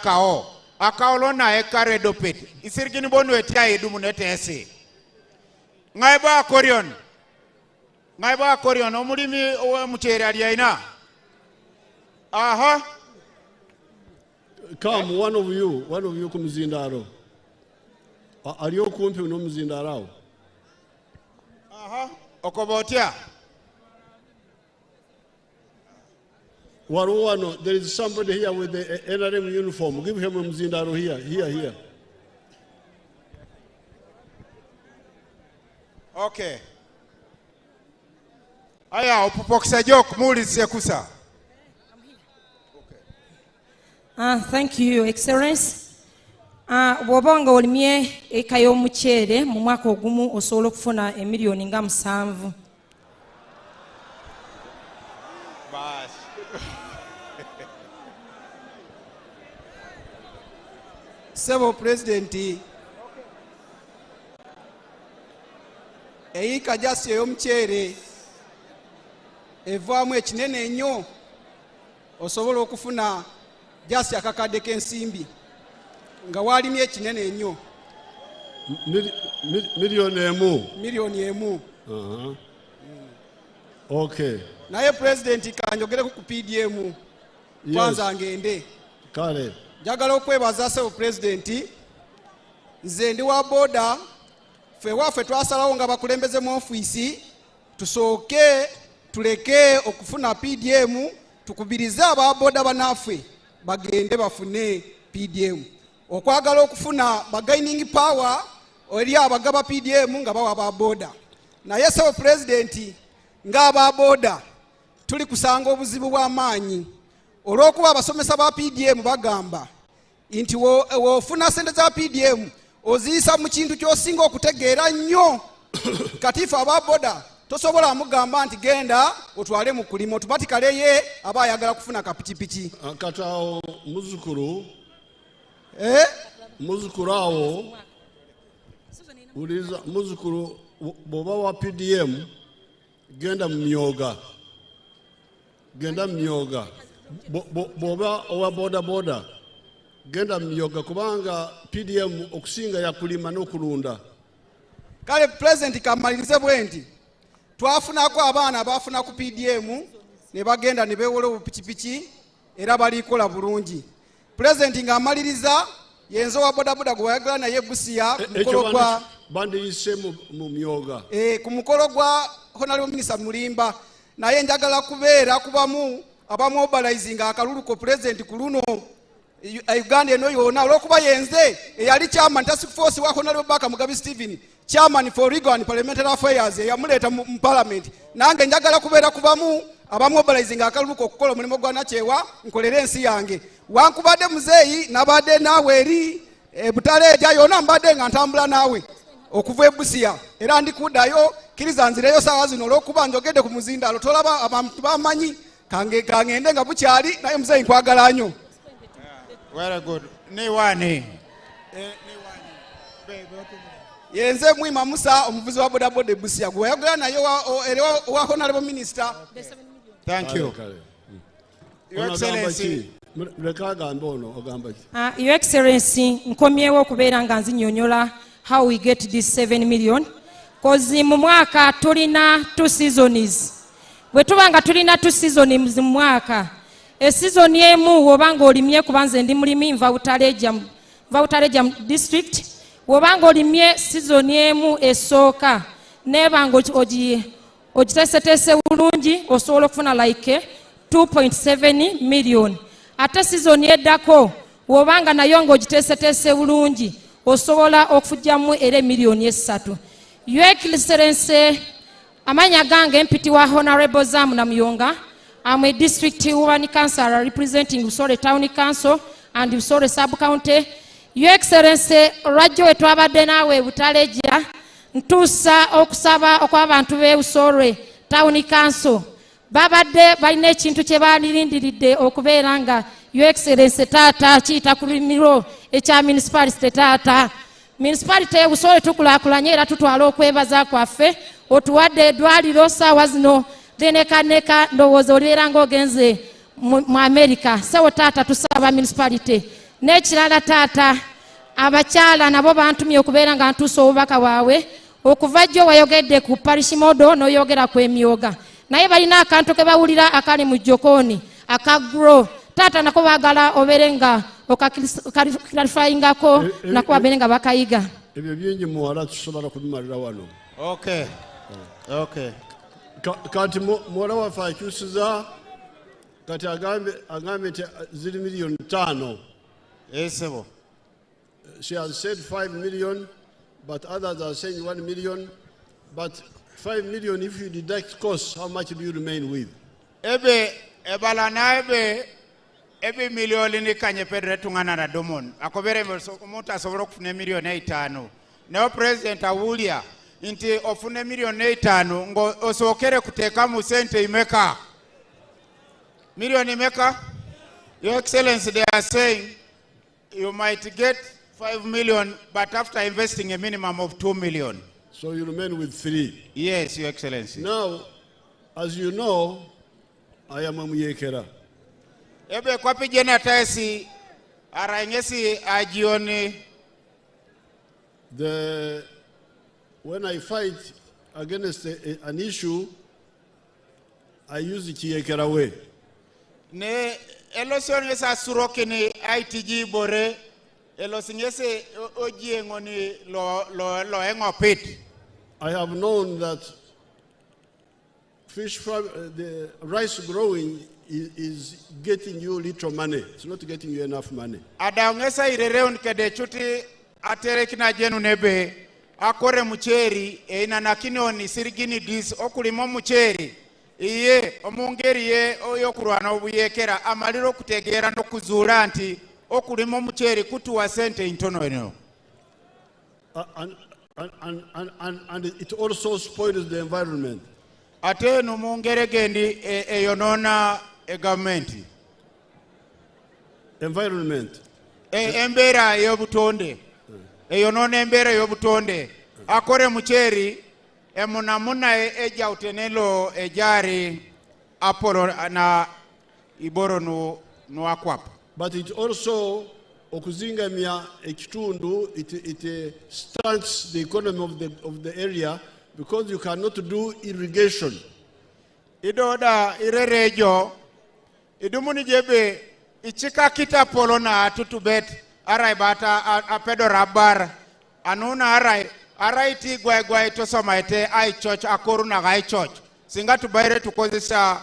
akao lona ekare dopet. Isirigini bonu etia idumu nete esi. Ngaiba akorion omulimi owe mucheri aliaina. Aha. Come, one of you kumzindaro. Are you kumpi no mzindarao? Aha. Okobotia. Waruano, there is somebody here with the NRM uniform. Give him a mzindaro here. Okay. Aya, opupokisa joke, muli siyekusa. Thank you, Your Excellency. Bw'obanga olimye eka y'omuceere mu mwaka ogumu osobola okufuna emiliyoni nga 7. Sebo President, eyika jasi ey'omuceere evaamu ekinene ennyo osobola okufuna jasi akakadde k'ensimbi nga walimye ekinene ennyo miliyoni emu. Okay. Naye President kanjogereko ku PDM kwanza ngende. Kale. Njagala okwebaza Sebo President, nze ndi wa boda ffe waffe twasalawo nga bakulembeze mu ofiisi tusooke tuleke okufuna PDM tukubirize aba boda banaffe bagende bafune PDM. Okwagala okufuna bagaining power oli abagaba PDM nga bawa aba boda. Naye Sebo President nga aba boda tuli kusanga obuzibu bw'amaanyi olw'okuba abasomesa ba PDM bagamba nti wofuna sente za PDM oziyisa mu kintu ky'osinga okutegeera nnyo. Katifu aba boda tosobola amugamba nti genda otwale mu kulima otubatikale ye aba ayagala kufuna kapikipiki. Katao muzukuru awo uliza muzukuru boba wa PDM genda myoga boba owa boda genda myoga kubanga PDM okusinga ya kulima n'okulunda. Kale president kamalirize bwendi. Twafunako abaana abafuna ku PDM ne bagenda ne bewola obupikipiiki era balikola bulungi. President ng'amaliriza yenzo wa bodaboda gwe yagala naye Busia mukolo gwa bandiyise mu myoga. Ku mukolo gwa Honorable Minister Mulimba naye njagala kubeera kubamu abamobilizing akalulu ko president ku luno Uganda eno yona olwokuba yenze eyali chairman task force wa Honorable Baka Mugabi Stephen chairman for legal and parliamentary affairs yamuleta mu parliament nange njagala kubeera kubamu abamobilizing akalulu ko kukola mulimo gwa nachewa nkolere ensi yange wankubadde muzeeyi nabadde nawe eri butale eja yona mbadde nga ntambula nawe okuva Busia era ndikudayo kiriza nzireyo sawa zino olwokuba njogedde ku muzindaalo tolaba abantu bamanyi kangende nga bukyali naye muzeeyi nkwagala nnyo. Very good. Niwani. Yenze Mwima Musa omuvuzi wa bodaboda Busia gwe yagala naye wa Honorable Minister. Thank you. Your Excellency. Your Excellency, nkomyewo okubeera nga nzinyonyola how we get this 7 million. Kozi mu mwaka tulina 2 seasons. Bwe tubanga tulina 2 seasons mu mwaka. Season emu wobanga olimye kubanze ndi mulimi nva Butaleja district. Wobanga olimye season emu esooka nebanga ogiteeseteese bulungi osobola okufuna like 2.7 million. Ate season eddako wobanga nayo ng'ogiteeseteese bulungi osobola okufujjamu era miliyoni 3. Your Excellency, amanya gange mpiti wa Honorable Zamuna Muyonga. I'm a district woman councillor representing Busole Town Council and Busole Sub-County. Your Excellency, Rajo etwabadde naawe Butaleja ntuusa okusaba okw'abantu b'e Busole Town Council. Babadde balina ekintu kye baalirindiridde okubeera nga Your Excellency taata kiyita ku limiro ekya municipality taata. Municipality y'e Busole tukulaakulanye era tutwala okwebaza kwaffe otuwadde eddwaliro ssaawa zino deneka ndowooza olibeera ng'ogenze mu America. Sawo taata tusaba municipality. N'ekirala taata abakyala nabo bantumye okubeera nga ntuusa obubaka bwabwe okuva jjo wayogedde ku parish modo n'oyogera ku emyoga naye balina akantu ke bawulira akali mu jjokooni akagro taata nako baagala obeere nga okalarifyingako nako babeere nga bakayiga. Ebyo bingi muwala tusobola kubimalira wano. Okay. Okay. Kati muwala waffe akyusiza kati agambe nti ziri miliyoni 5. Esebo. She has said 5 million, but others are saying 1 million. But 5 million, if you deduct costs, how much do you remain with? Ebala na ebe milioni ni kanye pedre tungana na domon. Akobere omuntu asobola okufuna miliyoni 5. Nayo president awulya nti ofune miliyoni 5 ngo osookere kuteeka mu sente imeka. Miliyoni imeka? Your Excellency, they are saying you might get 5 million, but after investing a minimum of 2 million. So you remain with 3. Yes, Your Excellency. Now, as you know, I am a muyekera. Ebe kwapi jena taesi arangesi ajioni. When I fight against an issue, I use the chiyekera way. Ne elosion yesa suroke ni ITG bore elosin yese ojiengo ni lo engo pit. I have known that the rice growing is getting you little money. It's not getting you enough money. Adaongesa irereon kede chuti atere kina jenu nebe akore mucheri ina nakinoni sirigini dis okulimo mucheri iye omungeri ye oyokurwana obuyekera amaliro kutegeera n'okuzuula nti okulimo mucheri kutuwa sente ntono eno. And it also spoils the environment. Ate no mungere gendi eyonona government. Environment. Embera yobutonde. Eyonona embera yobutonde. Akore mucheri emunamuna eja utenelo ejari aporo na iboro no akwap. But it also okuzingamya ekitundu, it stunts the economy of the area because you cannot do irrigation. Idoda irerejo idumuni jebe ichika kita polona tutubet arai bata apedo rabar anuna arai ti gwa to somaite ai church akoruna gai church singa tubaire tukozesa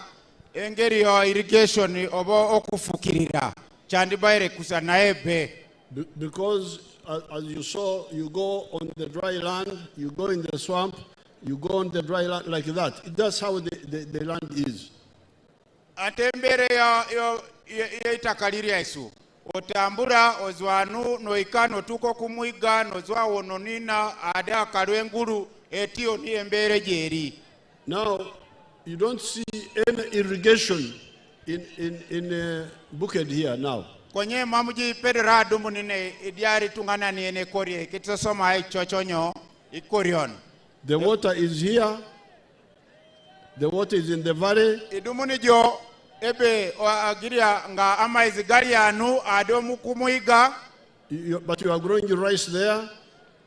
engerio irrigation obo okufukirira chandi baire kusana ebe. Because as you saw, you go on the dry land, you go in the swamp, you go on the dry land like that. That's how the land is. Atembere yo itakaliri Yesu. Otambura ozwanu noikano tuko kumuiga nozwa wononina ada karwenguru etio ni embere jeri. Now you don't see any irrigation in Buked here now. Kwenye mamuji pedra dumunine idiari tungana ni ene korie kitosoma ai chochonyo ikorion. The water is here. The water is in the valley. Idumuni jo ebe agiria nga ama izigari anu adomu kumuiga. But you are growing rice there.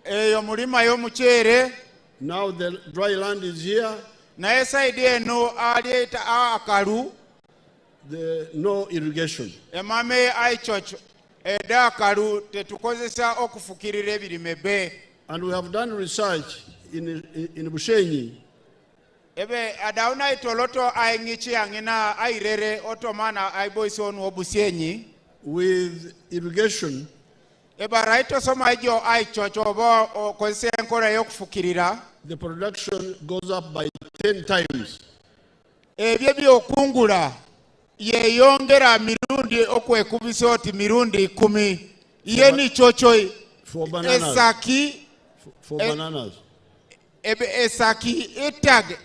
Yo mulima yo muchere. Now the dry land is here. Na esa idie no alieta akaru. No irrigation. Emame ai church eda akaru tetukozesa okufukirire birimebe. And we have done research in Bushenyi. Ebe adauna itoloto aingichi angina airere otomana aiboison obusenyi with irrigation. Eba raito soma ijo ai church obo kozese enkora yokufukirira. The production goes up by 10 times. Ebyebi okungula yeyongera mirundi okwekubisoti mirundi 10 yeni chochoi for bananas. Esaki for bananas. Ebe esaki etag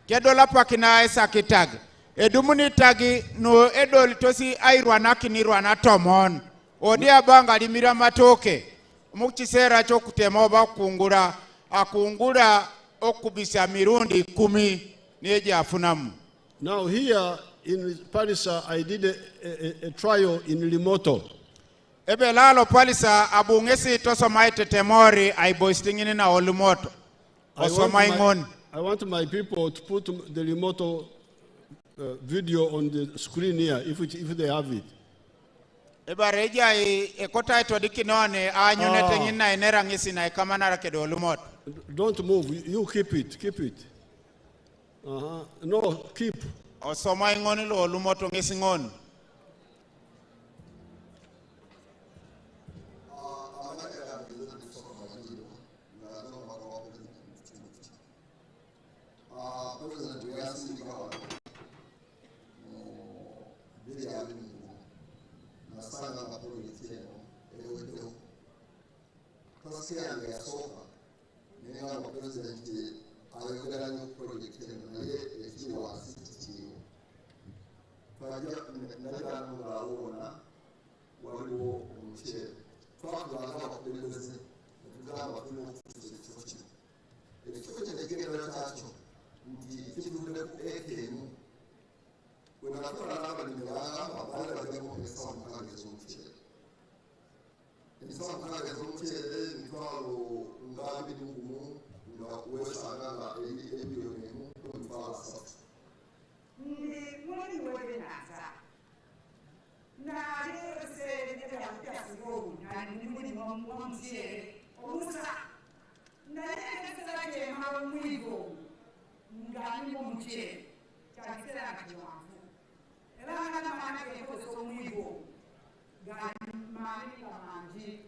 kedola pakina esaki tag edumuni tagi no edol tosi airwana kinirwana tomon odi abanga limira matoke mukisera kyo kutema oba kungula akungula okubisa mirundi 10 neje afunamu. Now here in Palisa, I did a trial in Limoto. Ebe lalo Palisa abungesi tosomaite temori aiboistingini na Olimoto. I want my people to put the Limoto video on the screen here, if they have it. Eba reja ekota ito dikinone anyunete ngina enera ngisi na ikamana kedo Olimoto. Don't move, you keep it. No, keep. Osoma ingoni lo Olimoto ngisi ngoni.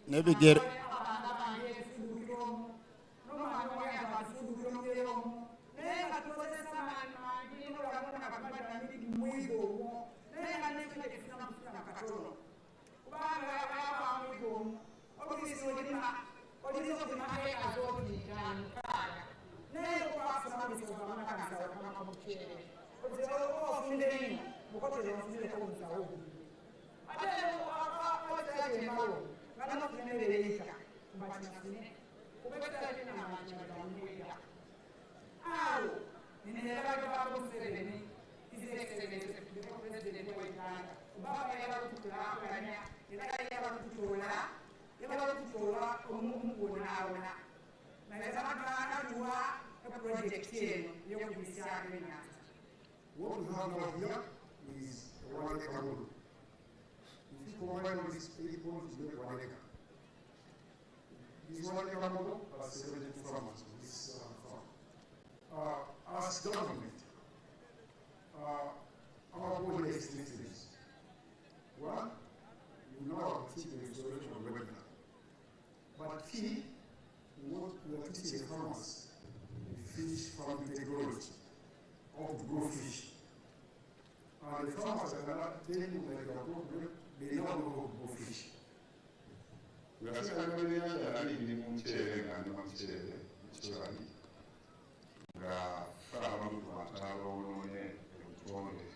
Nebigere kututola yabala kututola omuntu wonna awona naye abantu project eno y'okubisyaako ennyanja. What we have now here is a 1 acre model. If you combine all these 8 points, you get 1 acre. This 1 acre model has 72 farmers on this farm. As government, our body has 3 things. One, we know how to teach the restoration of wetland. But key, what we are teaching the farmers, the fish farming technology, how to grow fish. And the farmers are not telling you like they know how to grow fish. We are saying that we need to change and not change. Nga farama mutwatalo onone utonde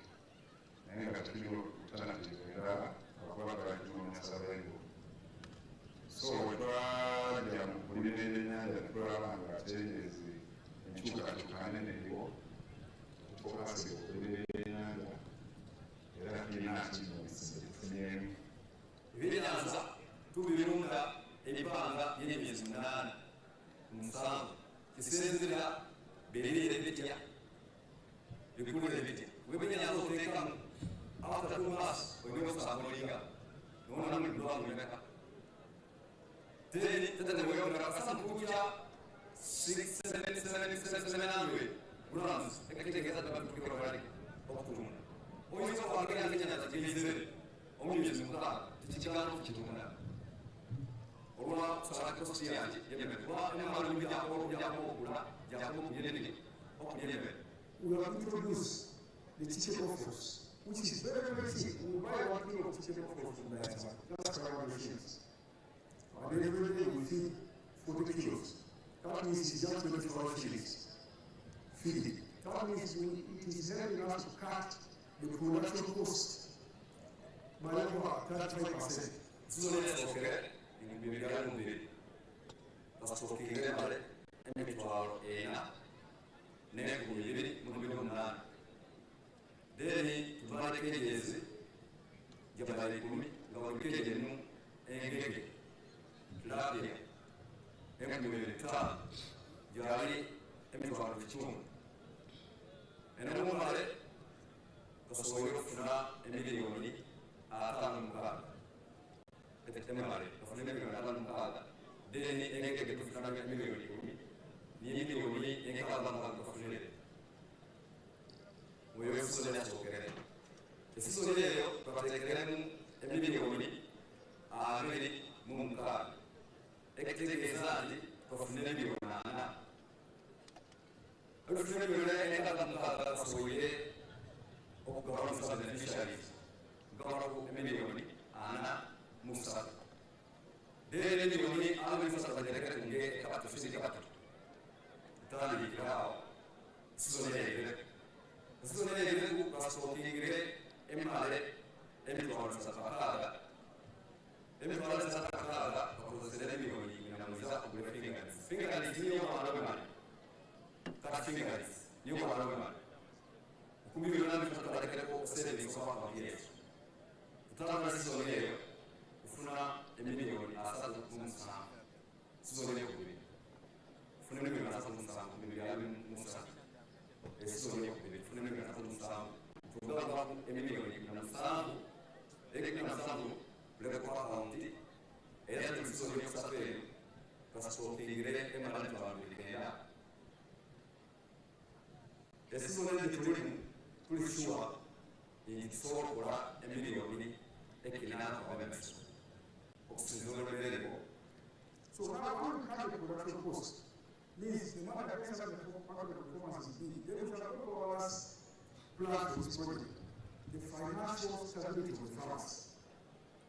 naye nga tulina okutanategeera abakola tunonya sabengo so wetwajja mu kulima ebyennyanja netulaba nga changes enkyukakyuka nene eriwo tukasiga okulima ebyennyanja era tulina kifunyeemu ebyennyanja tubirunda ebibanga by'emyezi 8 7 kisinzira belire bitya bikulire bitya webyennyanja oteekamu after 2 months oyina okusamulinga nona mudwamu emeka tene weyongera kasa mukukya 677 grams ekitegeeza tabatukikolali okutunda oyinza okwagera ebyennyanja byezere omumyezi 6 tekigana okukitunda olwa kusala kosti yange yemerwa emalu byako okugula byako okubyereke okubyereke. We have introduced the chicken offals, which is very, very cheap. We buy 1 kilo of chicken offals from Diaspora. That's our machines. And every day we feed 40 kilos. That means it's just 25 shillings. Feeding. That means it is helping us to cut the production cost by over 35%. Basokingire male emitwalo 4 n'enkumi 2 mu 8 deni tumale kejezi jabali 10 nga wakeje enu engege labya enkumi 5 jali emitwalo 10 eno mu male kasobola okufuna emiliyoni 5 etetemale ofuna emiliyoni 5 deni engege tufuna miliyoni 10 ni miliyoni engekala mu kafunire mwewe kusole nasokere esisole leyo twatekeremu emiliyoni 2 ekitegeeza nti twafunire miliyoni 8 olufuna miliyoni engekala mu kasoboye okugabana mu beneficiaries gabana emiliyoni 4 deni miliyoni 4 batekereke kapatu fisika kapatu tali kirao sizonere ku pasokingire emale emitwalo 7 emitwalo 7 bakozesera miliyoni namuza kugura fingerlings niyo mwana ta fingerlings niyo mwana kumiliyoni batekereke ko savings kwa familia tutana sizonere ufuna emiliyoni 3 sizonere kubiri ufuna emiliyoni 3 miliyoni 3 esizonere kubiri ufuna emiliyoni 3 tugaba emiliyoni 3 ekina 3 leka kwa akaunti era tuzonere kusapera pasipoti emala tubambikira esizonere tuli sure insokola emiliyoni ekina kwa bemeso okusinzira. So now when we have the production cost, means the money that the performance is being, then we shall go us plan for this project. The financial stability of the farmers.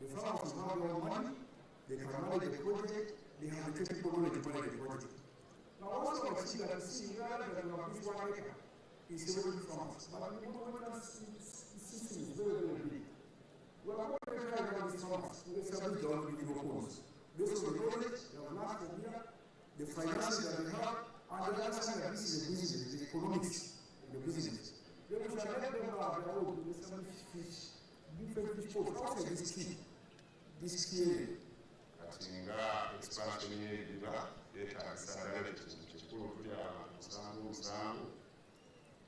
The farmers will have their money, they can manage the project, they have the technical knowledge to manage the project. Now also I see that you have this 1 acre is 70 farmers, but the system is very, very big. Well, I want to try to these farmers, we establish the homes. Based on the knowledge, they have learned from here, the finances that they have, and they understand that this is a business, the economics of the business. Then we shall let them have their own establish fish, different fish pots. Outside this key, disiki kati nga expansion y'ebiba yeetagisa ddala ekintu kikulu tuli abantu 7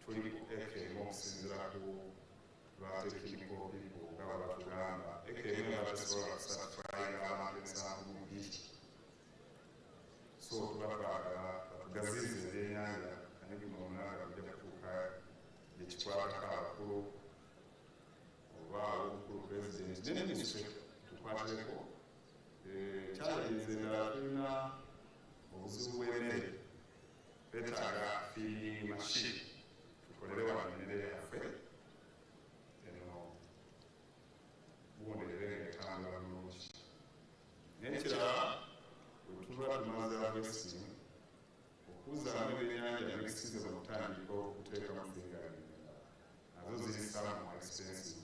tuli ku eka emu okusinziira ku batekiniko pipo nga babatugamba eka emu nga batesobola kusatifayinga abantu 7 so tuba twagala batugazize ebyennyanja kanigi munaga bijja kutuuka gyekikwatako abakulu oba obukulu pulezidenti neminisitule tukwateko kyaleyinza endala tulina obuzibu bw'emmere twetaaga feeding machine tukolere wano emmere yaffe eno buwonderere ngaetambula bulungi n'ekirala bwe tuba tumaze harvesting okuzaamu ebyennyanja nekisize mu kutandika okuteekamu zingali nazo ziri more expensive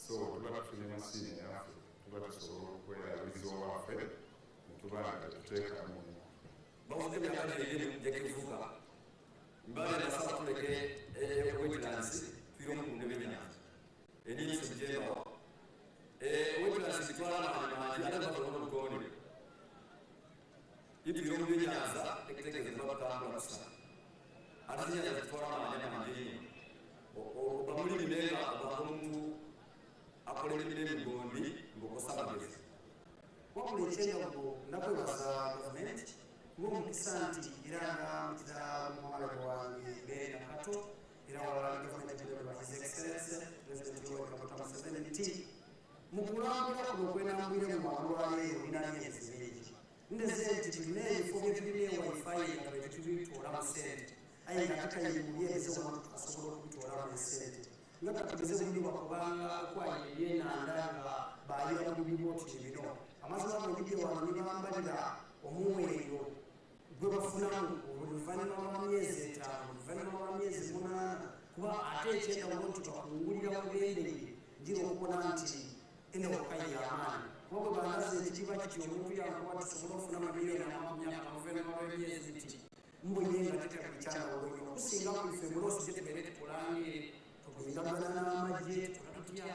so tuba tufunye masiini yaffe tuba tusobola okwerabiza owaffe netuba nga tetuteekamu bavuga emyaka gyekivuga mbale nasaba tuleke wetlands tuire omukunde byennyanja enyinsi tugyebawo wetlands bitwala amaanyi mangi ate batolona obugonde ibiro mu byennyanja ekitegeeza batambula kusa ate zinnyanja zitwala amaanyi mangi oba mulimi nenga obanga omuntu akola emirimu emigondi ng'okosa amagezi wabula ekyenjawulo nakwebaza gavumenti ng'omukisa nti era nga mukira mumalako wange beera nakato era walala gavumenti ekulebwa his excellence president yoweri kaguta museveni nti mu kulambula kuno okwenambwire mu malwaleero binani emyezi mingi ndeze nti tulina ebifo bye tulina ewifi nga bwe tubitwolamu sente aye nga tutayimulyeeze wano tukasobola okubitwolamu esente nga katugeze buliwa kubanga okwanya ebyenanda nga bayira mu bibooti ebino amazima bwebijje wano nibambalira omuwendo gwe bafunamu oluvannyuma lwa myezi 5 oluvannyuma lwa myezi 8 kuba ate ekyendawulo nti bakungulira webendereye ngira okubona nti ene wakayi amaanyi kuba bwe bandaze nti kiba kiti omuntu yakuba tusobola okufunamu miliyoni 40 oluvannyuma lw'emyezi nti mbwenye nga tetekabikyandawulo okusinga ku ife mulosi gye tubeere tukulangire tugendagana n'amagye tulatutya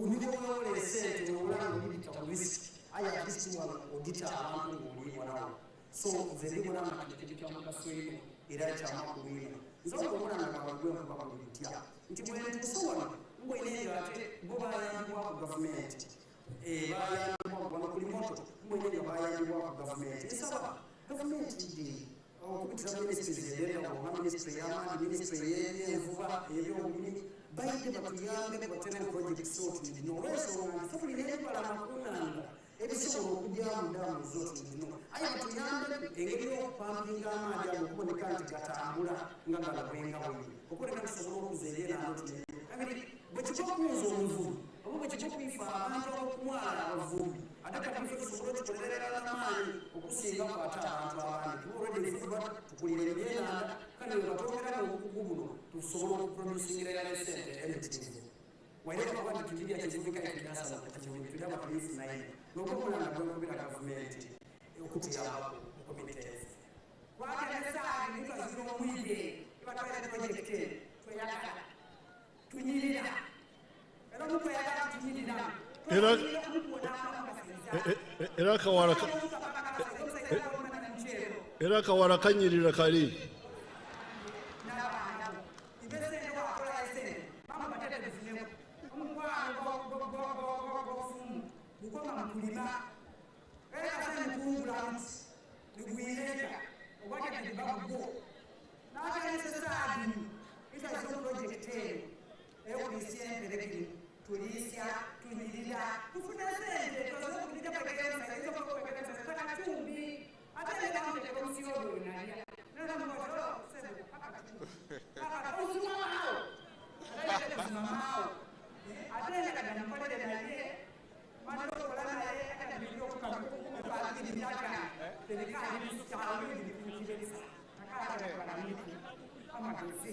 nibwewolera esente olanga olibita mu risiki aye atisi wano odita abantu ng'oliwanawo so nze ndibona nga kitegezo kya mugaso eno era kyamakubiina nze okubona nga bwagwekuba kulitya nti bwentuuse wano mbwenenga ate bo bayambibwa ku gavumenti bayambibwa wano kuli moto mbwenenga bayambibwa ku gavumenti nsaba gavumenti ndi okubitira minisitiri zenderawo nga minisitiri y'amaanyi minisitiri y'envuba ebyobulimi bayidde batuyambe kubatera projekiti oti ndino olwensonga nti tulina ebibala makunanga ebisobola okujyamu damu zoti ndino aye batuyambe engeri y'okupampinga amaanyi ago okuboneka nti gatambula nga galabwenga bwe okuleka tusobola okuzeera nanotuneyo kabiri bwe kijja okuwunza omuvubi oba bwe kijja okwifa abantu abakumwala abavubi ate katife tusobola okukolerera n'amaanyi okusinga kwate abantu abandi tubaolwedde efuba tukulira ebyenanda kale we batwogera n'obukugu buno tusobola okuproducingira esente emitivu waire bakuba nti tulirya kivubika ekidasa nakivuli tuli abatulifunaine n'okukolanga gwenkubira gavumenti okutuyambako mukomiteefu kwakenesaali nitwazira omwige ibatwalira projekiti tweyagala tunyirira era mukweyagala tunyirira era kawala kanyirira kali tulisya tunyirira tufuna sente toza okubita kwegeza izo kwegeza taka chumbi ate era muteka musiyolo nalya nera mutoro sebo paka usimamao ate usimamao ate era kanapole nalye mano kola naye ate biyo kukamu paki ndaka telekani msitawi ndikujibesa nakala kwa miti kama tusi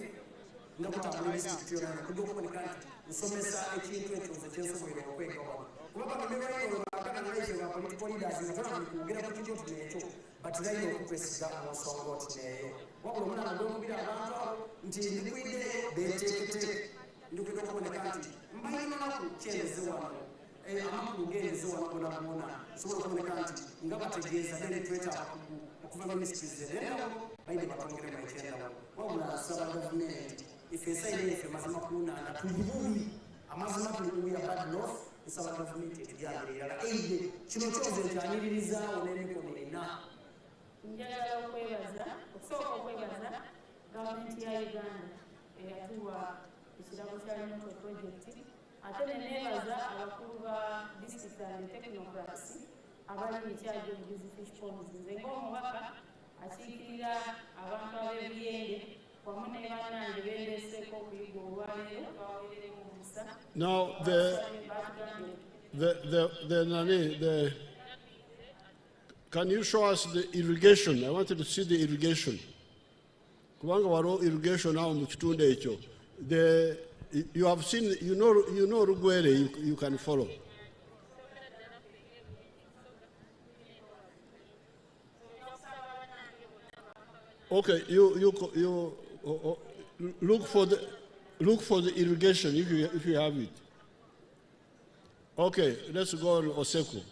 ndakutambula disitulikiti yonna kujja okuboneka nti nsomesa ekintu ekyo nze kyensobola okwega wano kuba banomebayo bakananaise nga political leaders nga tolabuli kwogera ku kintu oti nekyo batirayo okukwesiga onsonga oti neeyo wabula omulanga gwekubira abantu abo nti ndikwiddeyo beteeketeke ndikwidde okuboneka nti mbalina naku kyendeze wano amakulu genze wanakuona sobola kuboneka nti nga bategeeza then twetaaga okuva ministries ez'enjawulo bayine batongere mu ekyendawo wabula asaba gavumenti ife esaire efe mazima kunaana tuli bubi amazima tuli bubi bad north nsaba gavumenti etujambirira eide kino kyoze nti anyiririzaawo n'emikono ena. Njagala okwebaza okusooka okwebaza gavumenti ya Uganda eyatuwa ekirabo kya Remoto Project ate ne neebaza abakulu ba district and technocrats abali mu charge of these fish ponds. Nze ng'omubaka akiikirira abantu ab'ebuyenge wamu ne bannange bendeseeko okuyiga olwaleero baweeremu omukisa. Now can you show us the irrigation? I wanted to see the irrigation. Kubanga waro irrigation now mu kitundu ekyo. You have seen, you know Rugwere, you can follow. Okay, you look for the irrigation if you have it. Okay, let's go on Oseko.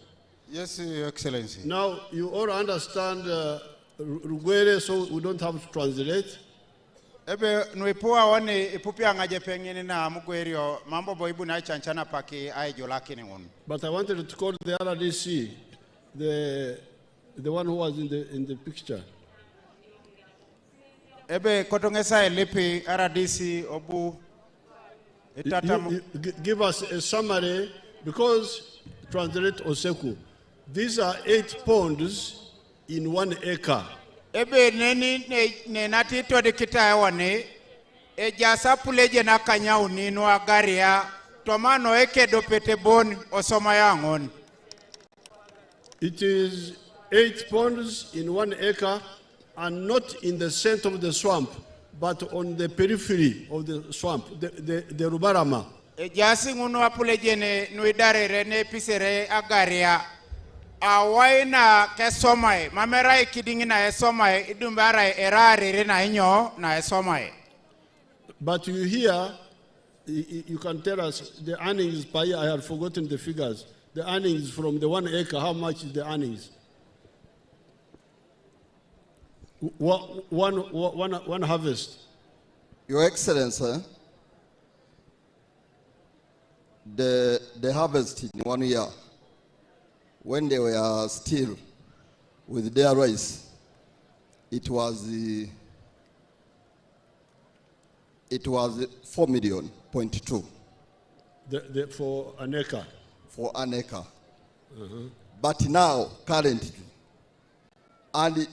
Yes, Your Excellency. Now you all understand Rugwere, so we don't have to translate. Ebe nuipua wani ipupia ngaje pengine na mugwerio mambo boibu na chanchana paki aijo lakini un. But I wanted to call the RDC, the one who was in the picture. Ebe kotongesa elipi RDC obu give us a summary because translate Oseko. These are 8 ponds in 1 acre. Ebe neni ne natito de kitawane e jasa puleje na kanyau ninu agaria tomano eke dopete bon osoma yangon. It is 8 ponds in 1 acre and not in the center of the swamp but on the periphery of the swamp, the Rubarama. E jasi ngunu apuleje ne nuidare rene pisere agaria awaina kesomae mamera ikidingi na esomae idumbara erari rena inyo na esomae. But you hear, you can tell us the earnings per year. I had forgotten the figures. The earnings from the 1 acre, how much is the earnings? One harvest. Your Excellency, the harvest in 1 year, when they were still with their rice, it was 4.2 million. For an acre. For an acre. But now, currently, and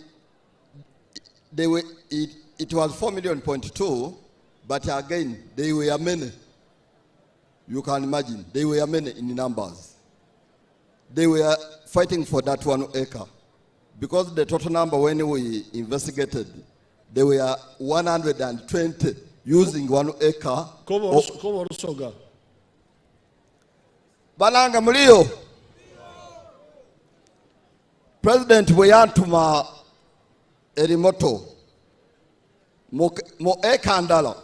it was 4.2 million, but again, they were many. You can imagine, they were many in numbers. They were fighting for that 1 acre. Because the total number when we investigated, they were 120 using 1 acre. Soga. Balanga mulio. President Weyantuma Erimoto mo eka ndala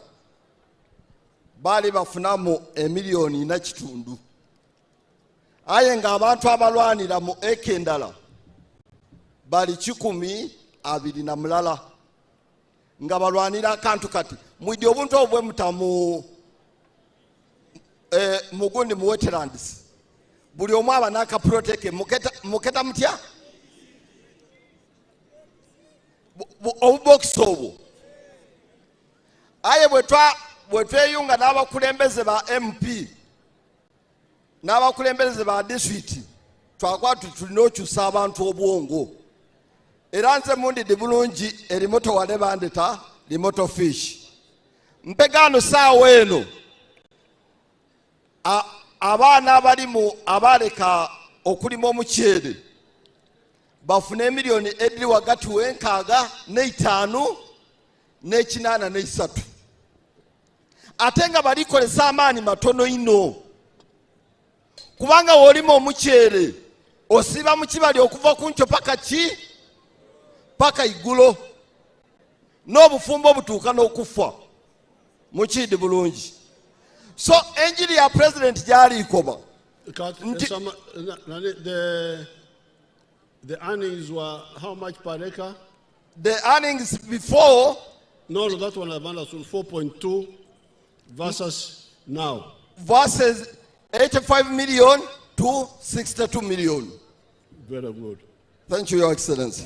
bali bafunamu emiliyoni na kitundu. Aye nga abantu abalwanira mu eka endala bali 120 na mulala nga balwanira akantu kati mwidi obuntu obwe mutamu mugundi mu wetlands buli omu aba naka protect muketa mutya obubox obo. Aye bwetweyunga n'abakulembeze ba MP n'abakulembeze ba district twakwatu tulina okyusa abantu obwongo era nze mundidi bulungi erimoto wale bandeta remoto fish mpegano saawa eno abaana abalimu abaleka okulima omuceere bafune emiliyoni ediri wagati w'enkaaga n'eitaano n'ekinaana n'eisatu ate nga balikolesa amaanyi matono ino kubanga w'olima omuceere osiba mu kibali okuva ku nkyo paka igulo n'obufumbo obutuuka n'okufa mukiidi bulungi. So enjiri ya president gyali ikoba The earnings were how much per acre? The earnings before. No, that one I've understood 4.2 versus now. Versus 85 million to 62 million. Very good. Thank you, Your Excellency.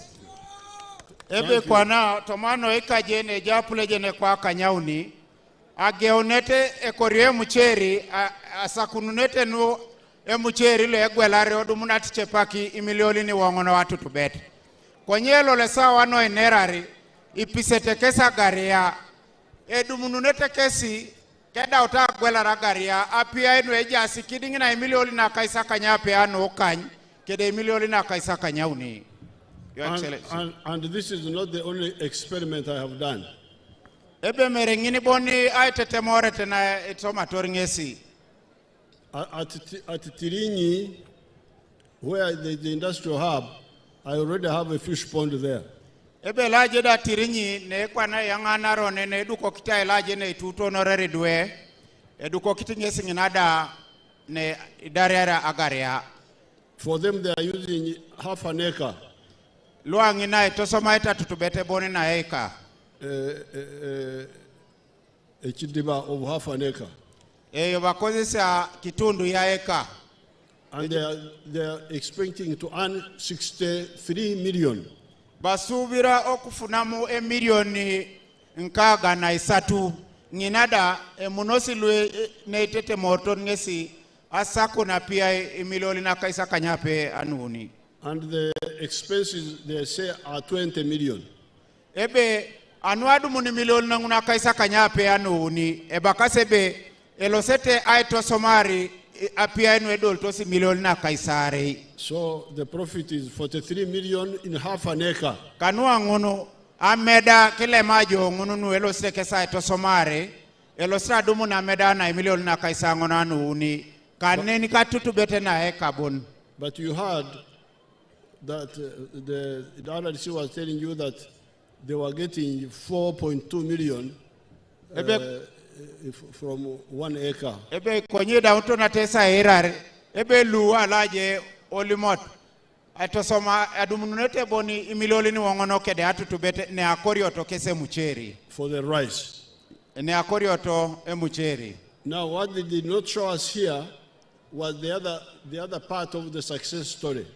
Ebe kwana tomano ikajene japule jene kwa kanyauni ageonete ekorie mucheri asakununete no emucheri le egwelare odumunati chepaki imilioli ni wangono watu tubete konyelo le sawa no enerari ipisete kesa garia edumununete kesi keda uta gwelara garia apia enu ejasi kidingi na imilioli na kaisa kanyape ano kany kede imilioli na kaisa kanyauni. Your Excellency. And this is not the only experiment I have done. Ebe merengini boni aitete morete na itomatori ngesi. At Tirinyi, where the industrial hub, I already have a fish pond there. Ebe laje da Tirinyi ne kwa na yangana rone ne eduko kita laje ne ituto norere dwe eduko kiti ngesi nginada ne idariara agaria. For them they are using half an acre. Luangi na itosomaita tutubete boni na eka. A chidiba of half an acre. Eyo bakozesa kitundu ya eka. And they are expecting to earn 63 million. Basubira okufunamu emilioni nkaga na isatu nginada munosi lwe neitete moto ngesi asako na pia emilioni na kaisa kanyape anuni. And the expenses they say are 20 million. Ebe anuadu muni milioni nanguna kaisa kanyape anuni ebakasebe elosete aito somari apia enu edol tosi milioni na kaisari. So the profit is 43 million in half an acre. Kanua ngunu ameda kile majo ngunu nu elosete kesa aito somari elosete adumu na meda na milioni na kaisa ngona anuni kaneni katutu bete na eka bon. But you heard that the RRC was telling you that they were getting 4.2 million from 1 acre. Ebe konye da uto na tesa erare ebe luwa laje olimot atosoma adumunete boni imiloli ni wangono kede atutubete ne akori oto kese mucheri for the rice. Ne akori oto emucheri. Now what they did not show us here was the other part of the success story.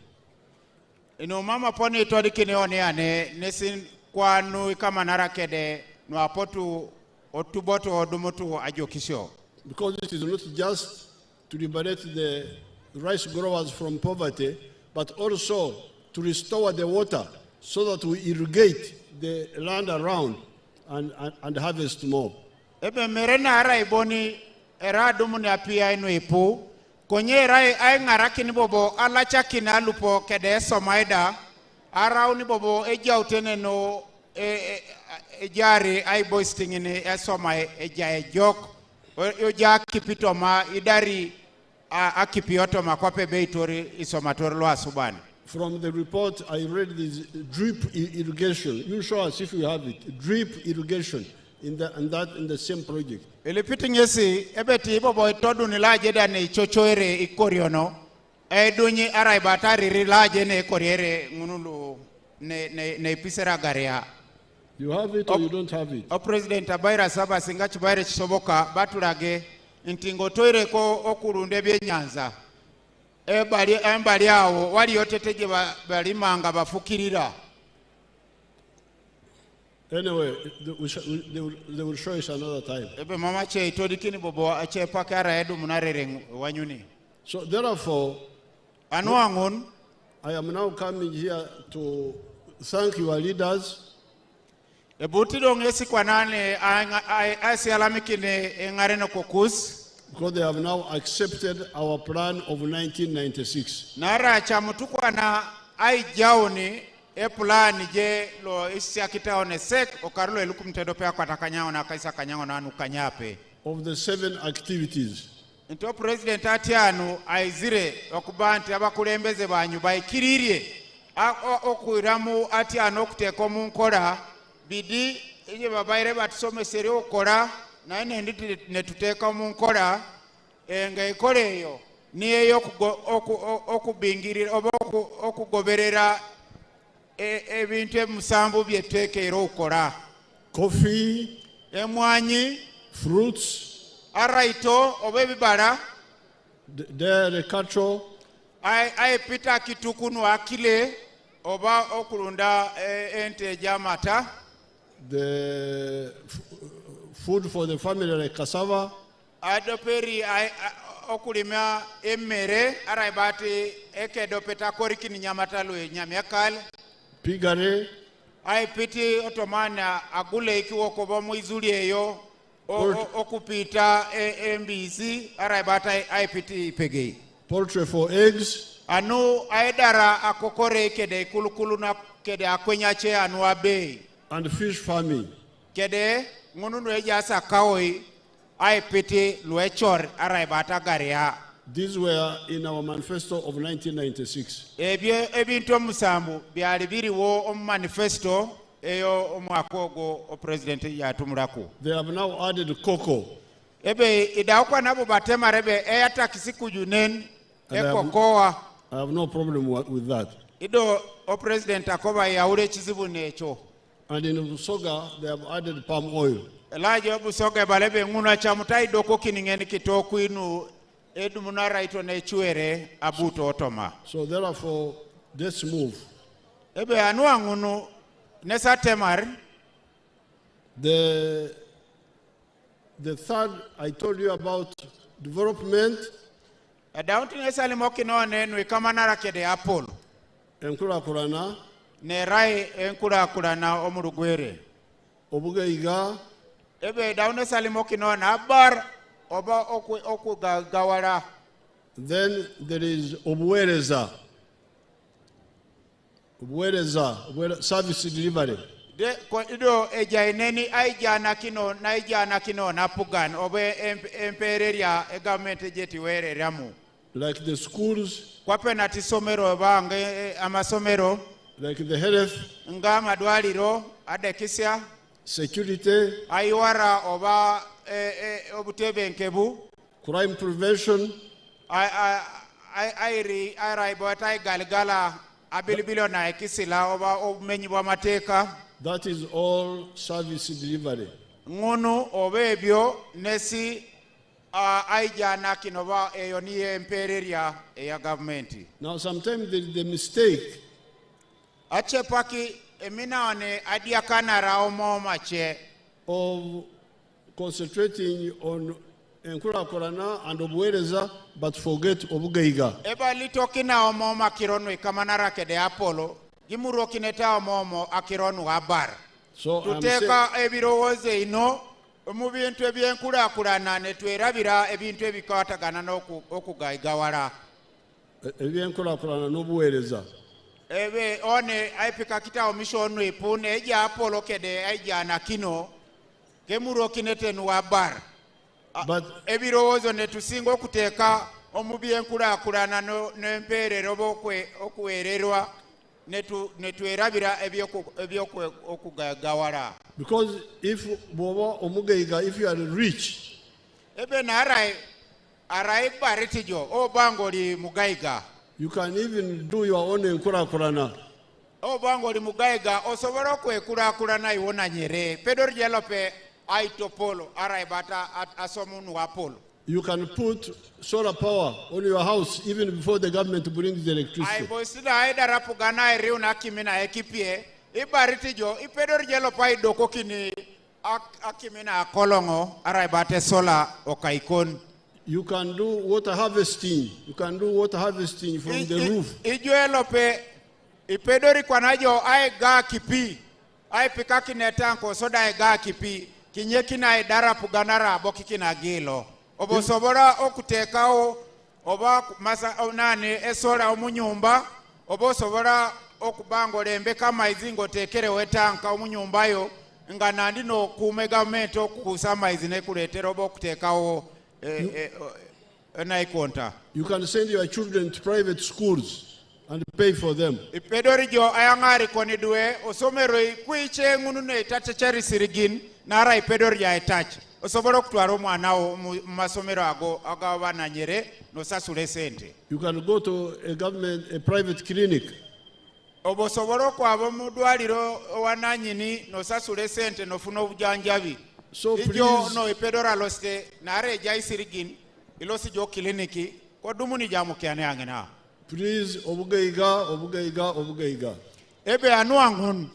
Ino mama poni itodi one ane nesin kwanu kama narakede no apotu otuboto odumutu ajokisho. Because it is not just to liberate the rice growers from poverty, but also to restore the water so that we irrigate the land around and harvest more. Ebe merena ara iboni era dumuni apia inu ipu konye rai ay ngarakini bobo alacha kinalupo kede somaida arauni bobo eja utene no ejari ay boistingini esomai eja ejok oja kipito ma idari akipioto ma kwape beitori isomatori lo asubani. From the report I read this drip irrigation. You show us if you have it. Drip irrigation in the same project. Ilipiti ngesi ebeti bobo itodu nilaje da ne chochoere ikoriono edunyi arai batari rilaje ne ikoriere ngunulu ne pisera garia. You have it or you don't have it? O President Abaira Saba Singachi Baire Chisoboka Batulage intingo toire ko okurunde bye nyanza embali awo wali yoteteje balimanga bafukirira. Anyway, they will show us another time. Ebe mama che itodikini bobo ache pakara edu munarere wanyuni. So therefore, anuangun I am now coming here to thank your leaders. Ebutidong esi kwa nane asi alamikine engareno kokus. Because they have now accepted our plan of 1996. Nara chamutukwa na ai jaoni e plan je lo isi akitaone sek okarulo eluku mtedo pea kwa takanyao na kaisa kanyao na anu kanyape. Of the 7 activities. Into President Atianu aizire okubanti abakulembeze banyu baikiririe okuiramu Atianu okuteko munkora bidi ije babaire batusomesere okora na ine nditi netuteka munkora nga ikoleyo niye okubingirira oba okugoberera ebintu ebimusanvu byeteekera okola. Coffee, emwanyi, fruits, araito oba ebibala, dairy, cattle, ayepita kitukunu akile oba okulunda ente ej'amata, the food for the family like cassava, adoperi okulima emmere araibati ekedopeta korikini nyamatalu nyamyakal, piggery, ayepiti otomana agule ikiwokoba muizuli eyo okupita embisi araibata ayepiti ipegei. poultry for eggs, anu aedara akokore kede kulukulu na kede akwenyache anu abe, and fish farming. kede ngununu ejasa kawoi aipiti luechor araibata garia. These were in our manifesto of 1996. Ebintu omusambu byali biriwo omu manifesto eyo omwaka ogwo o president yatumulako. They have now added cocoa. Ebe idakwa nabo batema rebe eyatakisi kujunen ekokoa. I have no problem with that. Ido o president akoba yaure chizibu necho. And in Busoga, they have added palm oil. Elajo Busoga balebe nguna chamutai doko kiningeni kitoku inu edumuna ito nechuere abuto otoma. So therefore, let's move. Ebe anua ngunu nesa temar. The third, I told you about development. Adaunti nesa limokino nenu ikamanara kede Apple. Enkura kurana. Nerai enkura kurana omurugwere. Obugeiga. Ebe daune salimokino na bar oba oku gawara. Then there is Obuereza. Obuereza, service delivery. De ko ido ejaineni aijana kino na ijana kino na pugan obe empereria government jeti were ramu. Like the schools. Kwa penati somero bange amasomero. Like the health. Nga madwaliro adekisia. Security. Aiwara oba obutebe nkebu. Crime prevention. Airai botai galgala abilibilo na ekisila oba obumenyi bwa mateka. That is all service delivery. Ngunu obebyo nesi aijana kinova eyoni empereria eya government. Now sometimes there is the mistake. Ache paki eminaone adiakana raomo mache of concentrating on Enkura Korana and Obuereza, but forget Obugeiga. Eba litokina omo akirono ikamanara kede Apollo. Gimuro kineta omo akironu abar. So tuteka ebirowoze ino omubintu ebyenkura kurana netwerabira ebintu ebikatagana n'okugaigawara. Ebyenkura kurana n'obuweereza. Ebe one aipika kita omishono ipune eja Apollo kede eja nakino kemuro kinete nuwabar. But ebirowozo netusingo kuteka omubyenkura kurana n'emperero bokwe okuwererwa netwerabira ebyoku okugawara. Because if boba omugeiga, if you are rich, ebe na arai baritijo o bangoli mugaiga, you can even do your own enkura kurana. O bangoli mugaiga osobora kwekura kurana iwona nyere pedor jelope aitopolo arai bata asomunu apolo. You can put solar power on your house even before the government brings the electricity. Ai bosida aida rapugana eriuna kimina ekipie ibaritijo ipedor jelope aidoko kini akimina akolongo arai bate solar okaikon. You can do water harvesting. You can do water harvesting from the roof. Ijuelope ipedori kwanajo ai ga kipi ai pikaki netanko soda ai ga kipi kinyekina idara puganara bokikina gilo. Obo sobora okutekao oba masa onane esola omunyumba obo sobora okubango lembe kama izingo tekere wetanka omunyumba yo nga nandi no kume government okusama izine kuletera obo okutekao naikonta. You can send your children to private schools and pay for them. Ipedorijo ayangari konidwe osomero kuiche ngunu ne tache cheri sirigin nara ipedorja etache. osobola okutwala omwana wo mu masomero ago agabananyere nosasula esente. You can go to a private clinic. Obo osobola okwaba mu ddwaliro wananyini nosasula esente nofuna obujanjabi. So ijo no ipedora loste nare jai sirigin ilosi jo kliniki ko dumuni jamu kyane angena. Please obugaiga. Ebe anu angun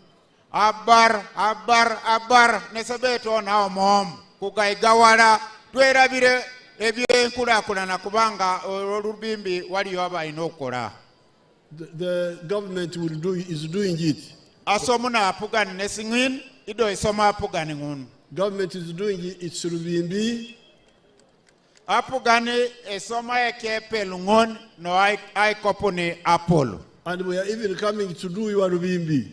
abar nesabeto na omom kugaiga wala twerabire ebye nkulakulana kubanga olubimbi wali yaba inokola. The government is doing it. Asomuna apugani nesingin ido isoma apugani ngun. Government is doing it. It's Rubimbi. Apugani esoma ekepe lungon no ai kopone Apollo. And we are even coming to do your Rubimbi.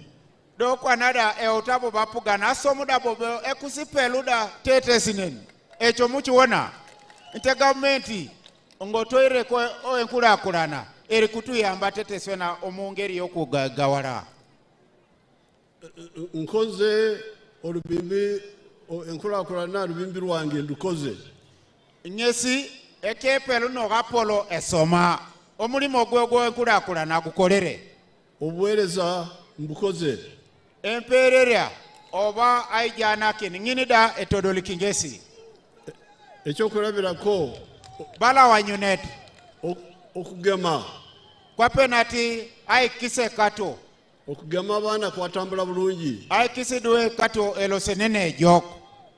Doko anada eotabo bapugana asomuda bobo ekusipeluda tete sinen. Echo muchiwona. Inte governmenti ongotoire ko enkula kulana. Eri kutuyamba tete swena omungeri yokugawara. Nkoze Rubimbi enkula kulana Rubimbi rwange ndukoze. Nyesi ekepelu no Apollo esoma. Omulimo gwegwo enkula kulana gukolere. Obuwereza mbukoze. Empererea oba aijana kiningida etodoli kingesi. Ekyokulabirako bala wanyunet okugema kwa penati aikise kato okugema bana kwatambula bulungi aikise duwe kato elosenene jok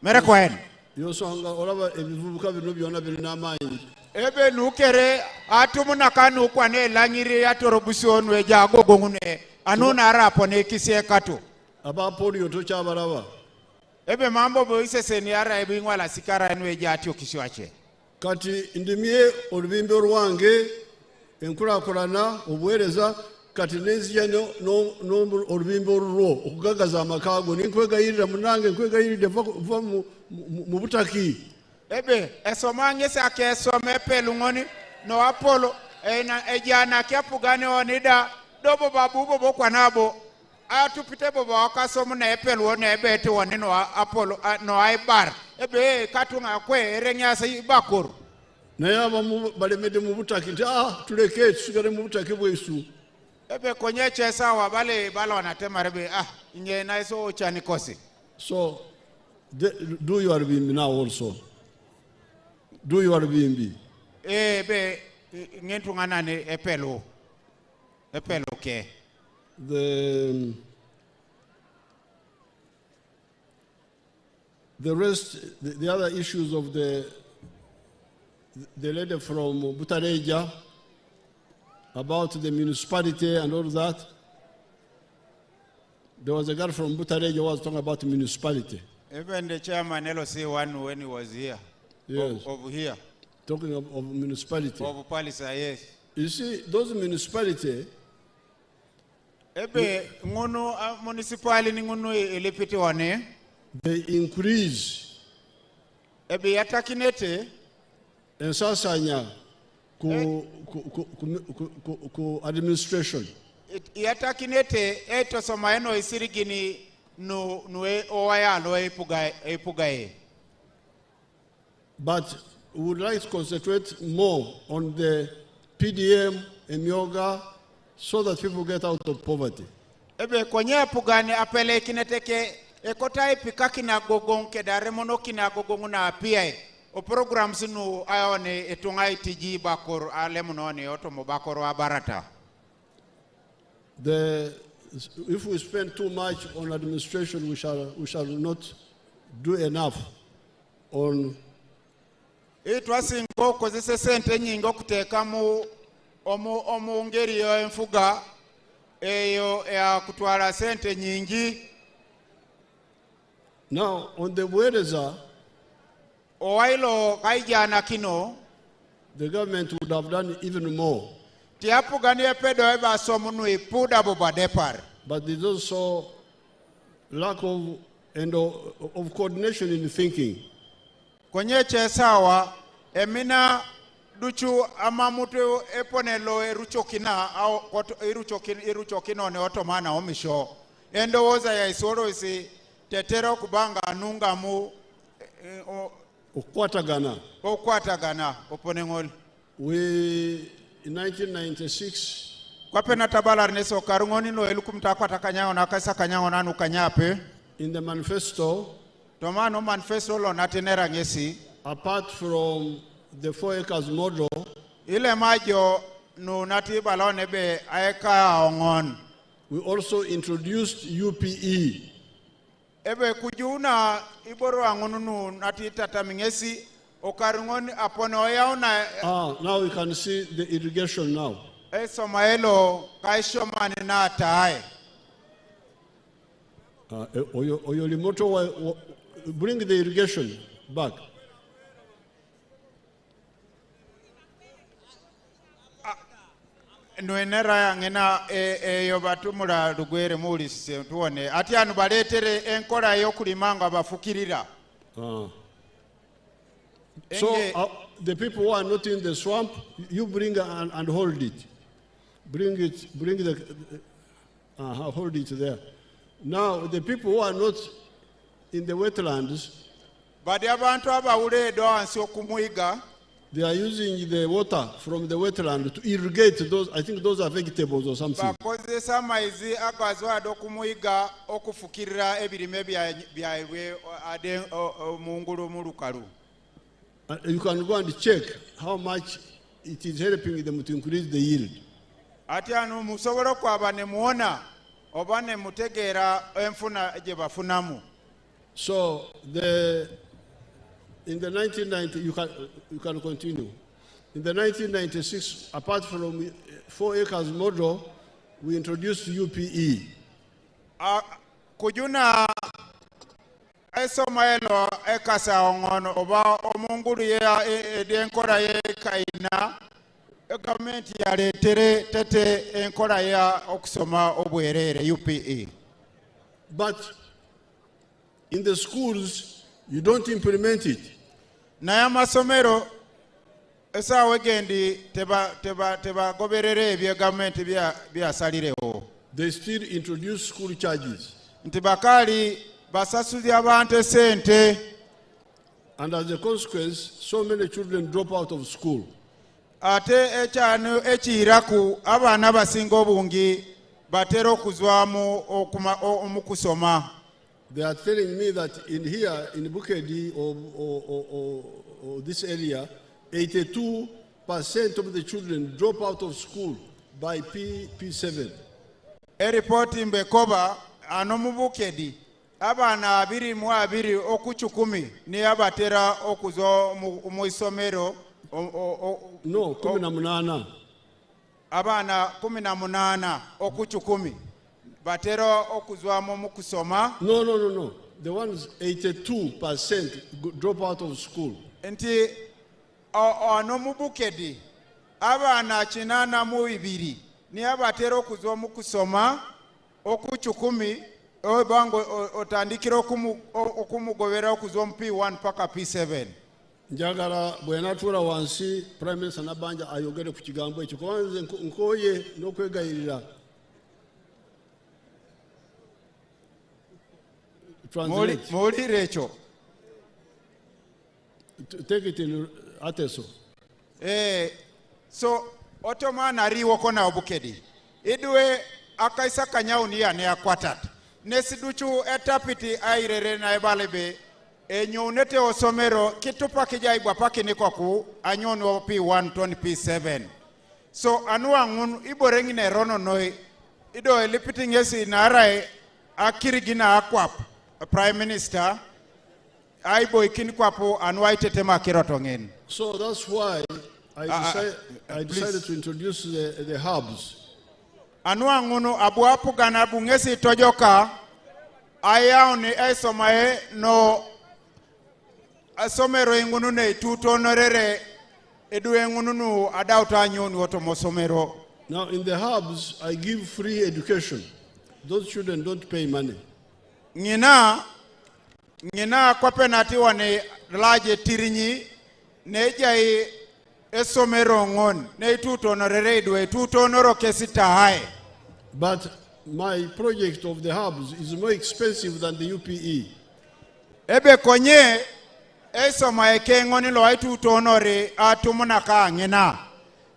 mere kwen yosonga olaba ebivubuka bino byona birina amaanyi ebe nukere atumuna kanu kwane langiri atorobusionwe jago gongune anuna arapo ne kise kato aba polio to chabaraba ebe mambo boise seniara ebingwala sikara enwe jatyo kiswache kati ndimie olubimbi rwange enkulakulana obuwereza kati nenzija no olubimbi olwo okugagaza amakago ninkwegayirira munange nkwegayirira va mu butaki ebe esomange sakesome pelungoni no Apollo ejana kyapugane onida dobo babubo bokwanabo atupite bobo wakasomu na epelu na ebete wone no Apollo no aibar ebe katunga kwe erenyasa ibakuru naye abamu balemede mu butaki nti tuleke tusigale mu butaki bwesu ebe konyeche sawa bale wanatema rebe inye naiso ochani kosi. So do your bimbi now also. Do your bimbi. Ebe ngentu nganane epelu ke. The rest, the other issues of the lady from Butareja about the municipality and all that. There was a girl from Butareja who was talking about the municipality. Even the chairman LOC one when he was here. Yes. Over here. Talking of municipality. Of Palisa, yes. You see, those municipality. Ebe ngono municipality ni ngono elepiti wane. They increase. Ebe yatakinete. Ensasanya ku administration. Yatakinete eto somaeno isirigini nuwe owaya lo epugae. But we would like to concentrate more on the PDM and yoga so that people get out of poverty. Ebe konye pugane apele kineteke ekota ipika kina gogon kedare mono kina gogon na pia o programs nu ayone etunga itiji bakor alemunone otomo bakor abarata. If we spend too much on administration, we shall not do enough on. It was in go kozese sente nyingo kuteka mu omungeri yo enfuga eyo ya kutwala sente nyingi. Now on the Buereza, owailo kaijana kino, the government would have done even more. Tiapugani epedo eba somunu ipuda bobadepar. But there's also lack of coordination in thinking. Konyeche sawa emina duchu amamutu eponelo eruchokina au iruchokino ne otomana omisho endo woza ya isoro isi tetero kubanga nunga mu Okwatagana. Okwatagana oponengol. We in 1996. Kwapena tabala neso karungoni no elukumta kwata kanyango na kaisa kanyango nanu kanyape. In the manifesto. Tomano manifesto lo natenera ngesi. Apart from the 4 acres model. Ile majo no nati balone be aeka ongon. We also introduced UPE. Ebe kujuna iboro angonunu nati tatamingesi okarungoni apono yauna. Now we can see the irrigation now. Somaelo kaisho manina tae. Oyolimoto, bring the irrigation back. Noenera ngena yobatumula lugwere muri tuone ati anu baletere enkola yokulimanga bafukirira. So the people who are not in the swamp, you bring and hold it. Bring hold it there. Now the people who are not in the wetlands, they are using the water from the wetland to irrigate those. I think those are vegetables or something. You can go and check how much it is helping them to increase the yield. So in the 1990, you can continue. In the 1996, apart from 4 acres model, we introduced UPE. Kujuna Somaelo ekasa ongono oba omungulu ya enkora ye kaina government ya letere tete enkora ya okusoma obwerere UPE. But in the schools you don't implement it. Na ya masomero esa wegendi teba goberere ebya government bya salirewo. They still introduce school charges. Ntibakali basasuzi abantu sente. And as a consequence, so many children drop out of school. Ate echanu echiraku abana basinga obungi batero kuzwamu omukusoma. They are telling me that in here in Bukedi or this area, 82% of the children drop out of school by P7. A report in Bekoba anomu Bukedi abana abiri mu abiri okuchukumi ni abatera okuzo mu isomero. No, 18. Abana 18 okuchukumi batera okuzwamu mu kusoma. No. The ones 82% drop out of school. Nti anomu Bukedi abana 82 ni abatera okuzwa mu kusoma okuchukumi obango otandikira okumugobera okuzwa mu P1 paka P7. Njagala bwenatura wansi Prime Minister Nabanja ayogere ku kigambo ekyo kubanze nkoye n'okwegayirira. Moli recho. Take it in Ateso. So Ottoman ariwo kona Bukedi. Idwe akaisa kanyauni ya ne akwatat. Nesiduchu etapiti airere na ebalebe. Enyonete osomero kitupa kijaibwa paki nikoku anyoni wa P1 20 P7. So anuwa ngunu iborengi ne rono noi ido elipiti ngesi narai akirigina akwap Prime Minister aibo ikini kwapo anuwa itetema kirotongen. So that's why I decided to introduce the hubs. Anuwa ngunu abuapu gana bungesi tojoka ayaoni aisomae no asomero ingunu ne tutonorere edu engunu adauta nyoni otomosomero. Now in the hubs I give free education. Those children don't pay money. Ngina kwa penati wane laje tirinyi nejai esomero ngon ne tutonorere edu tutonoro kesita hai. But my project of the hubs is more expensive than the UPE. Ebe konye esoma ekengoni lo aitu tonore atumuna ka ngena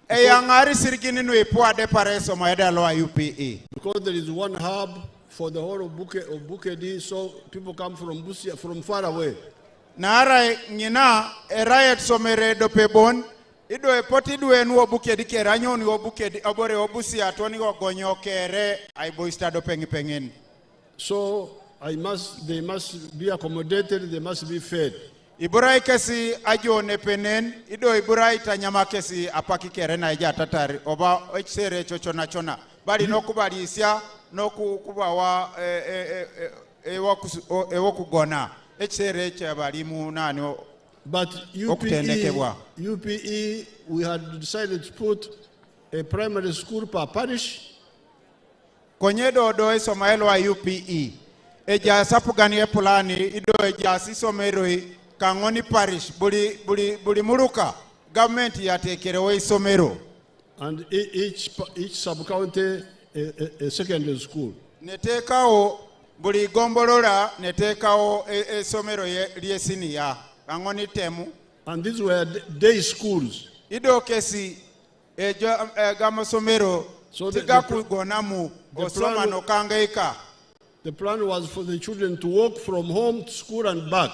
eyangari sirikini no epuade para esoma eda lo UPE. Because there is one hub for the whole of Bukedi, so people come from Busia, from far away. Nara ngina erayet somere do pebon ido epoti duwe nuo Bukedi keranyo ni Bukedi abore Busia toni gonyo kere ai boista do pengen. So they must be accommodated, they must be fed. Iburai kesi ajo nepenen ido iburai tanyama kesi apaki kere na ija tatari oba echere chochona chona bali nokubali isya nokubawa ewokugona echere chabalimu nani. But UPE, we had decided to put a primary school per parish. Konyedo do esomaelo wa UPE eja sapugani epulani ido eja sisomeroi kangoni parish buli muruka government yatekerewe isomero, and each sub-county a secondary school. Netekao buli gombolola netekao esomero liesinia kangoni temu, and these were day schools. Ido kesi gamasomero tiga kugonamu osoma no kangeika. The plan was for the children to walk from home to school and back.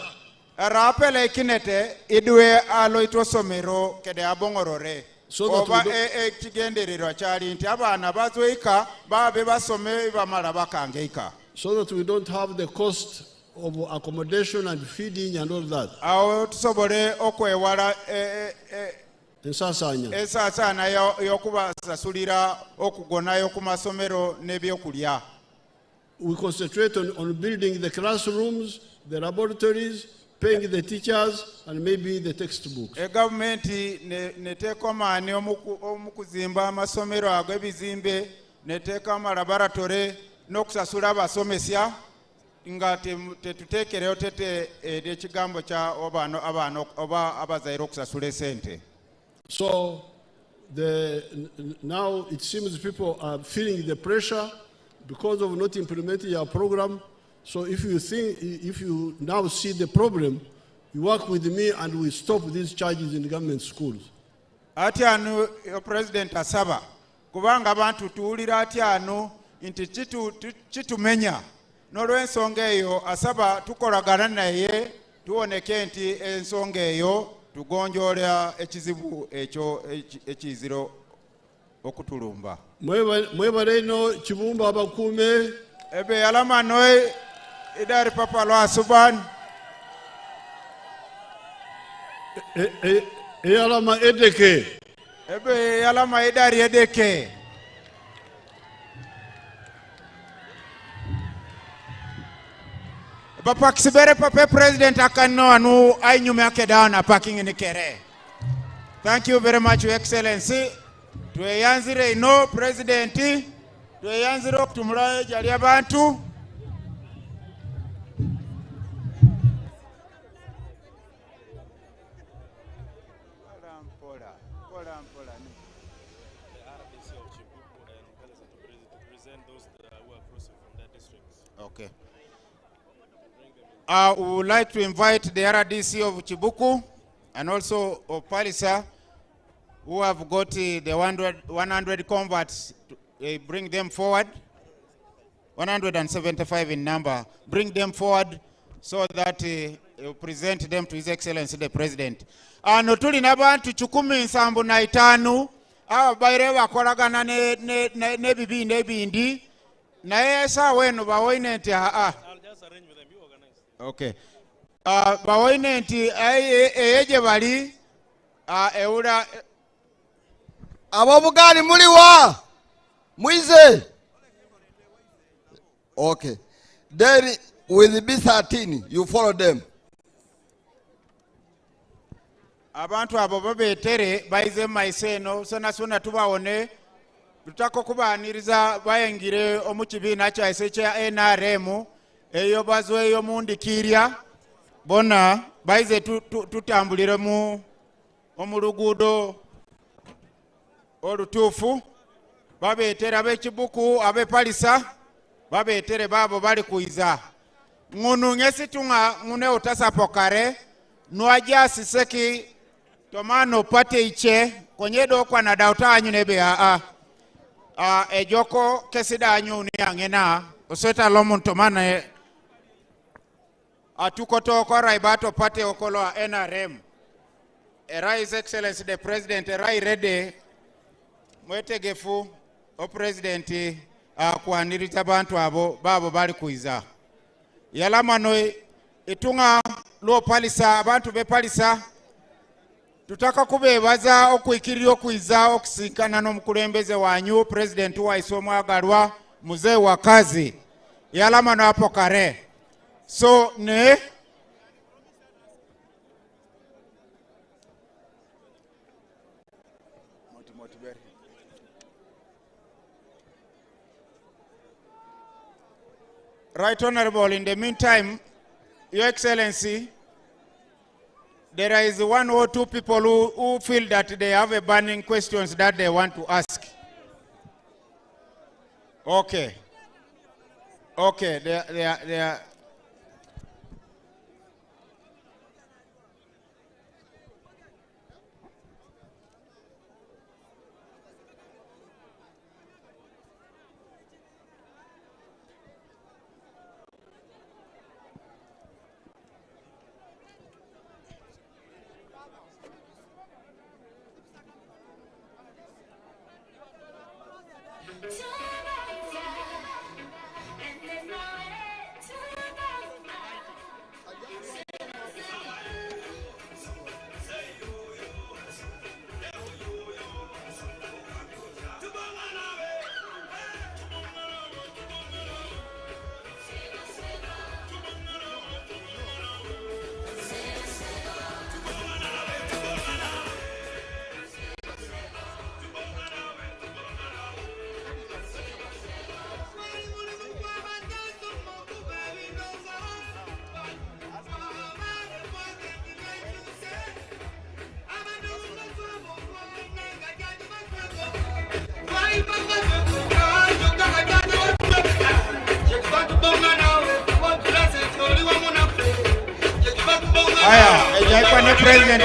Rapele kinete idwe aloitwa somero kede abongorore so that kigenderero chali nti abana bazoika babe basome bamala bakangeika, so that we don't have the cost of accommodation and feeding and all that. Awo tusobole okwewala ensasana yokubasasulira okugonayo ku masomero n'ebyokulya. We concentrate on building the classrooms, the laboratories, paying the teachers, and maybe the textbooks. Government neteka mani omukuzimba amasomero ag'ebizimbe neteka laboratory n'okusasula abasomesya nga tetuteekereyo tete ekigambo kya abana oba abazaire okusasula esente. So now it seems people are feeling the pressure because of not implementing your program. So if you now see the problem, you work with me and we stop these charges in government schools. Atianu President asaba kubanga abantu tuulira atianu inti chitumenya n'olw'ensonga eyo asaba tukolagana naye tuwoneke nti ensonga eyo tugonjoola ekizibu ekyo ekiziro okutulumba. Mwebale ino Kibumba abakuume ebe yalama noy idari papa lo asuban yalama edeke ebe yalama idari edeke papa kisibere papa president akanno anu ainyume yake down parking in kere. Thank you very much, Your Excellency. Tweyanzire ino president tweyanzire okutumula jali abantu Okay. We would like to invite the RDC of Chibuku and also of Palisa, who have got the 100 converts, bring them forward, 175 in number, bring them forward so that you present them to His Excellency the President. Notuli nabantu 175 abaire bakolagana ne bibi nebindi naye wenu bawoine nti okay. Bawoine nti eje bali eura Ababugani muliwa Mwize. Okay. Then with B13 you follow them. Abantu abo babetere baize maiseno sona tubaone tutako kubaniriza bayengire omukibina kya esecha NRM eyo bazwe eyo mundikirya bona baize tutambulire mu omulugudo olutufu babetera bekibuku abe Palisa babetere babo bali kuiza ngunu ngesitunga ngune utasapokare Nuaja siseki tomano pate iche konyedo kwa na dauta anyu nebe ejoko kesida anyu ni angena oseta lomon tomana atukoto kwa raibato pate okolo a NRM era His Excellency the President era irede mwete gefu o President kwa nirita bantu abo babo bali kuiza yalamano itunga lo palisa abantu be palisa tutaka kubebaza okuikirira okuiza okusikana n'omukulembeze wanyu President wa isomwagalwa muzee wa kazi yalama na hapo kare so ne Right Honorable, in the meantime, Your Excellency, there is one or two people who feel that they have a burning questions that they want to ask. Okay. Okay, they are. Aya, President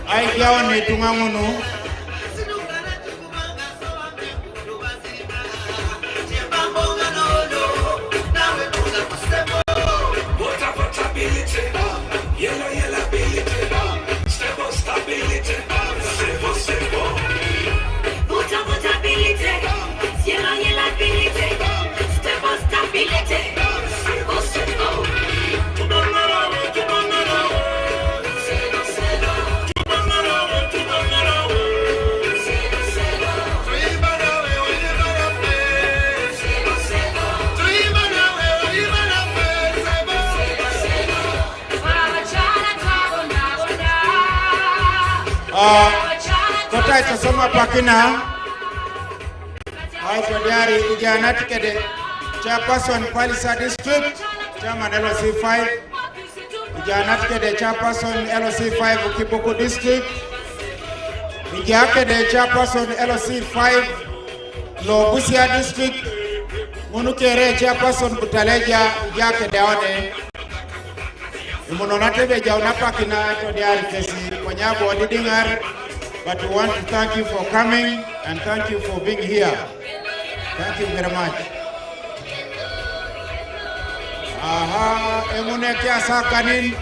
aijaoni tungangunu. Kota itasoma pakina haito diari ijana tikede chairperson Palisa District chairman LOC5 ijana tikede chairperson LOC5 Kibuku District ijakede chairperson LOC5 Lobusia District munukere chairperson Butaleja ijakede one imunonatebe jauna pakina to diari kesi konyabo didingar. But we want to thank you for coming and thank you for being here. Thank you very much. Aha, emune kiasa kanin,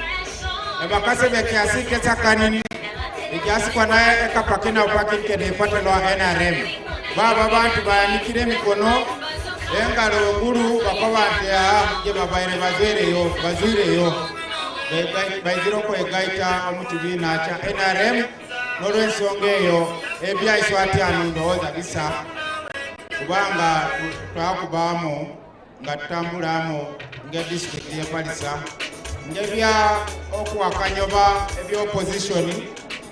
ebakase be kiasi kesa kanin. Ikiasi kwa nae eka pakina upakin kede patelo NRM. Baba bantu ba nikire mikono, engalo nguru bakabante ya jeba bayre bazire yo. Baiziro ko egaita omutubi na cha NRM. Nolwe nsongeyo ebya iswati anondoza bisa kubanga twakubamo nga tutambulamo nge district ye Palisa ngebya okuwakanyoba ebya opposition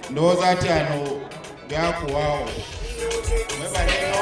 ndoza ati ano byakuwaawo mwebaleno.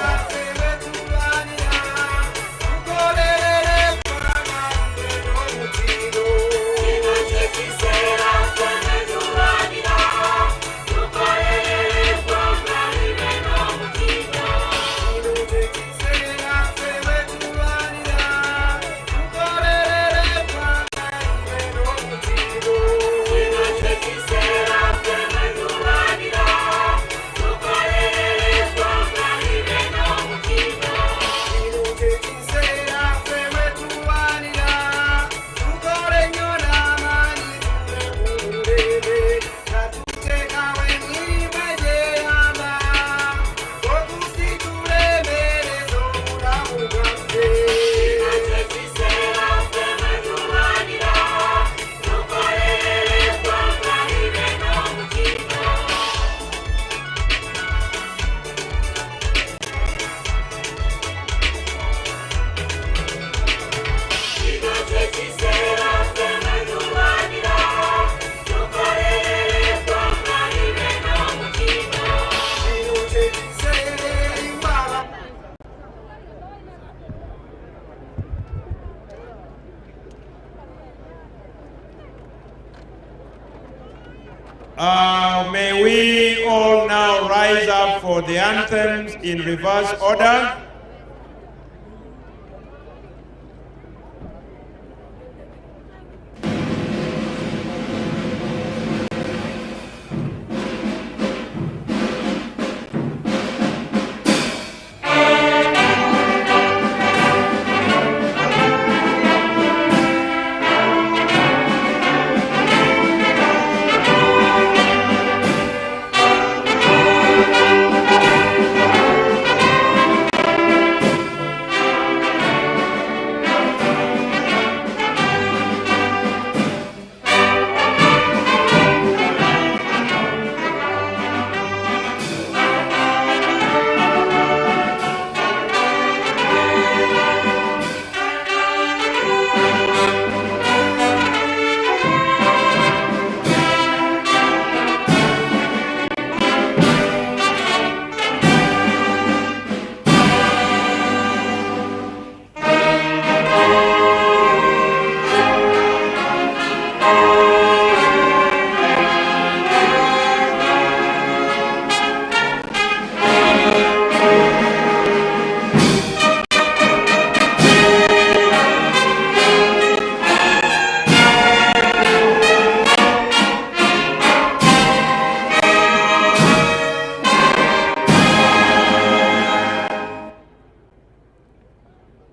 May we all now rise up for the anthems in reverse order.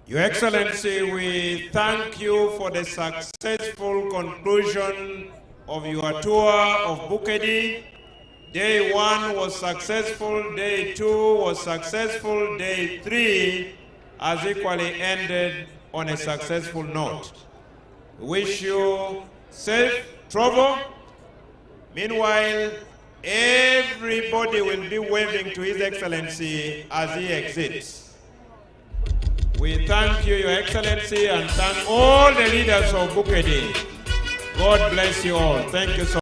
Your Excellency, we thank you for the successful conclusion of your tour of Bukedi. Day 1 was successful, day 2 was successful, day 3 has equally ended on a successful note. We wish you safe travel. Meanwhile, everybody will be waving to His Excellency as he exits. We thank you, Your Excellency, and thank all the leaders of Bukedi. God bless you all. Thank you so much.